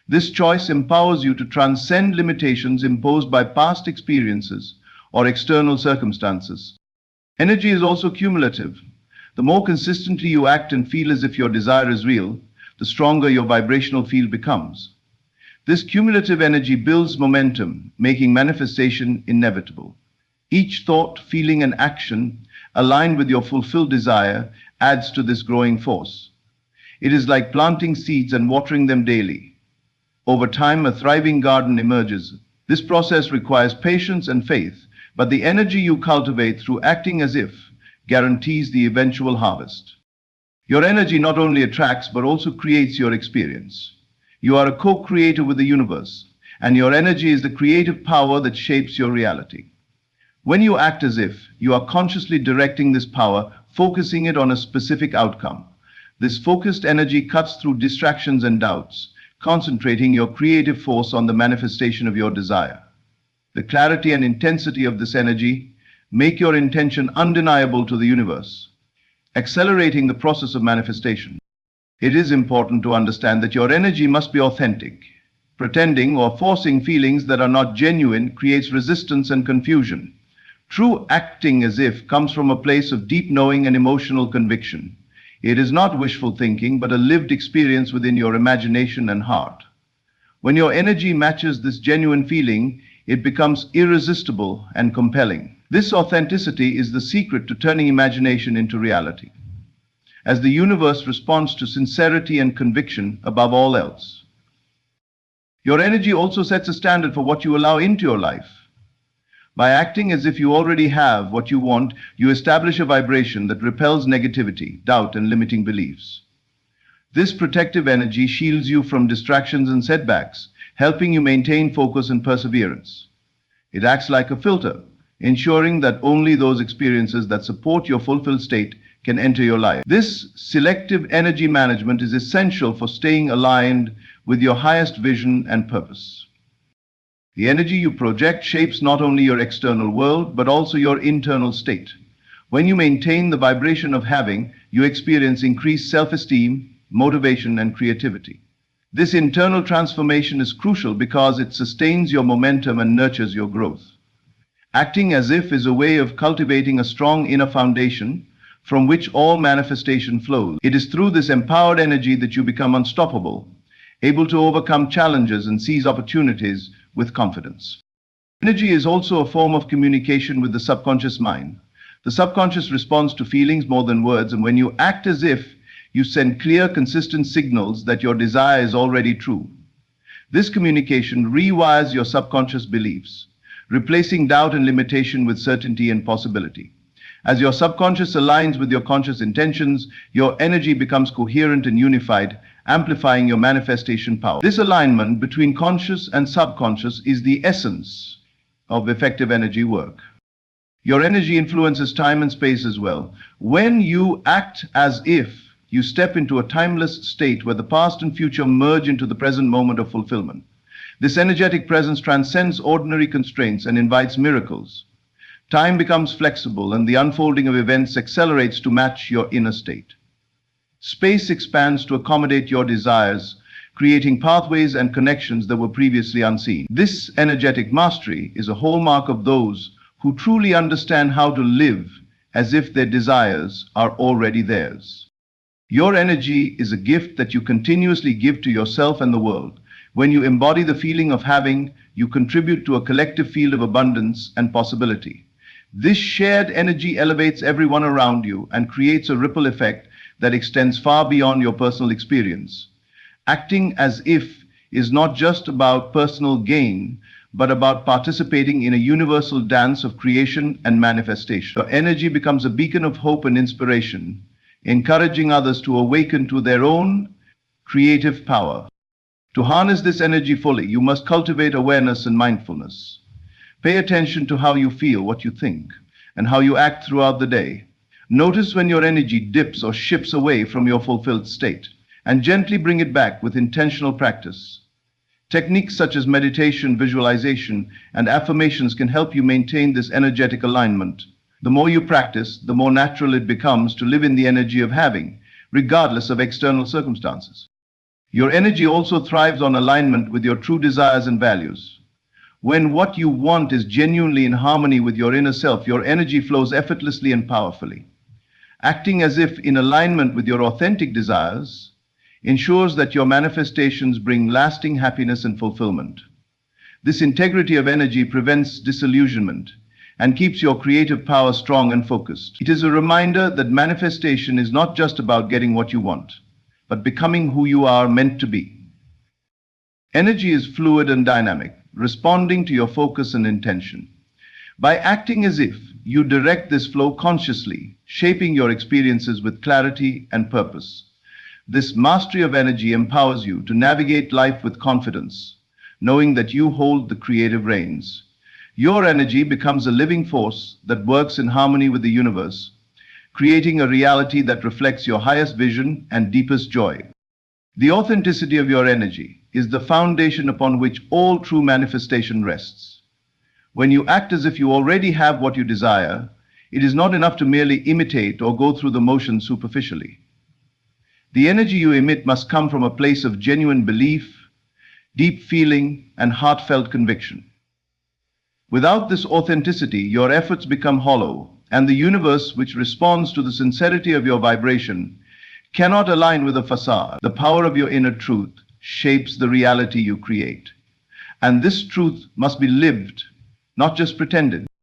This choice empowers you to transcend limitations imposed by past experiences or external circumstances. Energy is also cumulative. The more consistently you act and feel as if your desire is real, the stronger your vibrational field becomes. This cumulative energy builds momentum, making manifestation inevitable. Each thought, feeling, and action aligned with your fulfilled desire adds to this growing force. It is like planting seeds and watering them daily. Over time, a thriving garden emerges. This process requires patience and faith, but the energy you cultivate through acting as if guarantees the eventual harvest. Your energy not only attracts but also creates your experience. You are a co-creator with the universe, and your energy is the creative power that shapes your reality. When you act as if, you are consciously directing this power, focusing it on a specific outcome. This focused energy cuts through distractions and doubts, concentrating your creative force on the manifestation of your desire. The clarity and intensity of this energy make your intention undeniable to the universe, accelerating the process of manifestation. It is important to understand that your energy must be authentic. Pretending or forcing feelings that are not genuine creates resistance and confusion. True acting as if comes from a place of deep knowing and emotional conviction. It is not wishful thinking, but a lived experience within your imagination and heart. When your energy matches this genuine feeling, it becomes irresistible and compelling. This authenticity is the secret to turning imagination into reality, as the universe responds to sincerity and conviction above all else. Your energy also sets a standard for what you allow into your life. By acting as if you already have what you want, you establish a vibration that repels negativity, doubt, and limiting beliefs. This protective energy shields you from distractions and setbacks, helping you maintain focus and perseverance. It acts like a filter, ensuring that only those experiences that support your fulfilled state can enter your life. This selective energy management is essential for staying aligned with your highest vision and purpose. The energy you project shapes not only your external world, but also your internal state. When you maintain the vibration of having, you experience increased self-esteem, motivation, and creativity. This internal transformation is crucial because it sustains your momentum and nurtures your growth. Acting as if is a way of cultivating a strong inner foundation from which all manifestation flows. It is through this empowered energy that you become unstoppable, able to overcome challenges and seize opportunities with confidence. Energy is also a form of communication with the subconscious mind. The subconscious responds to feelings more than words, and when you act as if, you send clear, consistent signals that your desire is already true. This communication rewires your subconscious beliefs, replacing doubt and limitation with certainty and possibility. As your subconscious aligns with your conscious intentions, your energy becomes coherent and unified, amplifying your manifestation power. This alignment between conscious and subconscious is the essence of effective energy work. Your energy influences time and space as well. When you act as if, you step into a timeless state where the past and future merge into the present moment of fulfillment. This energetic presence transcends ordinary constraints and invites miracles. Time becomes flexible and the unfolding of events accelerates to match your inner state. Space expands to accommodate your desires, creating pathways and connections that were previously unseen. This energetic mastery is a hallmark of those who truly understand how to live as if their desires are already theirs. Your energy is a gift that you continuously give to yourself and the world. When you embody the feeling of having, you contribute to a collective field of abundance and possibility. This shared energy elevates everyone around you and creates a ripple effect that extends far beyond your personal experience. Acting as if is not just about personal gain, but about participating in a universal dance of creation and manifestation. Your energy becomes a beacon of hope and inspiration, encouraging others to awaken to their own creative power. To harness this energy fully, you must cultivate awareness and mindfulness. Pay attention to how you feel, what you think, and how you act throughout the day. Notice when your energy dips or shifts away from your fulfilled state, and gently bring it back with intentional practice. Techniques such as meditation, visualization, and affirmations can help you maintain this energetic alignment. The more you practice, the more natural it becomes to live in the energy of having, regardless of external circumstances. Your energy also thrives on alignment with your true desires and values. When what you want is genuinely in harmony with your inner self, your energy flows effortlessly and powerfully. Acting as if in alignment with your authentic desires ensures that your manifestations bring lasting happiness and fulfillment. This integrity of energy prevents disillusionment and keeps your creative power strong and focused. It is a reminder that manifestation is not just about getting what you want, but becoming who you are meant to be. Energy is fluid and dynamic, responding to your focus and intention. By acting as if, you direct this flow consciously, shaping your experiences with clarity and purpose. This mastery of energy empowers you to navigate life with confidence, knowing that you hold the creative reins. Your energy becomes a living force that works in harmony with the universe, creating a reality that reflects your highest vision and deepest joy. The authenticity of your energy is the foundation upon which all true manifestation rests. When you act as if you already have what you desire, it is not enough to merely imitate or go through the motions superficially. The energy you emit must come from a place of genuine belief, deep feeling, and heartfelt conviction. Without this authenticity, your efforts become hollow, and the universe, which responds to the sincerity of your vibration, cannot align with a facade. The power of your inner truth shapes the reality you create. And this truth must be lived, not just pretended.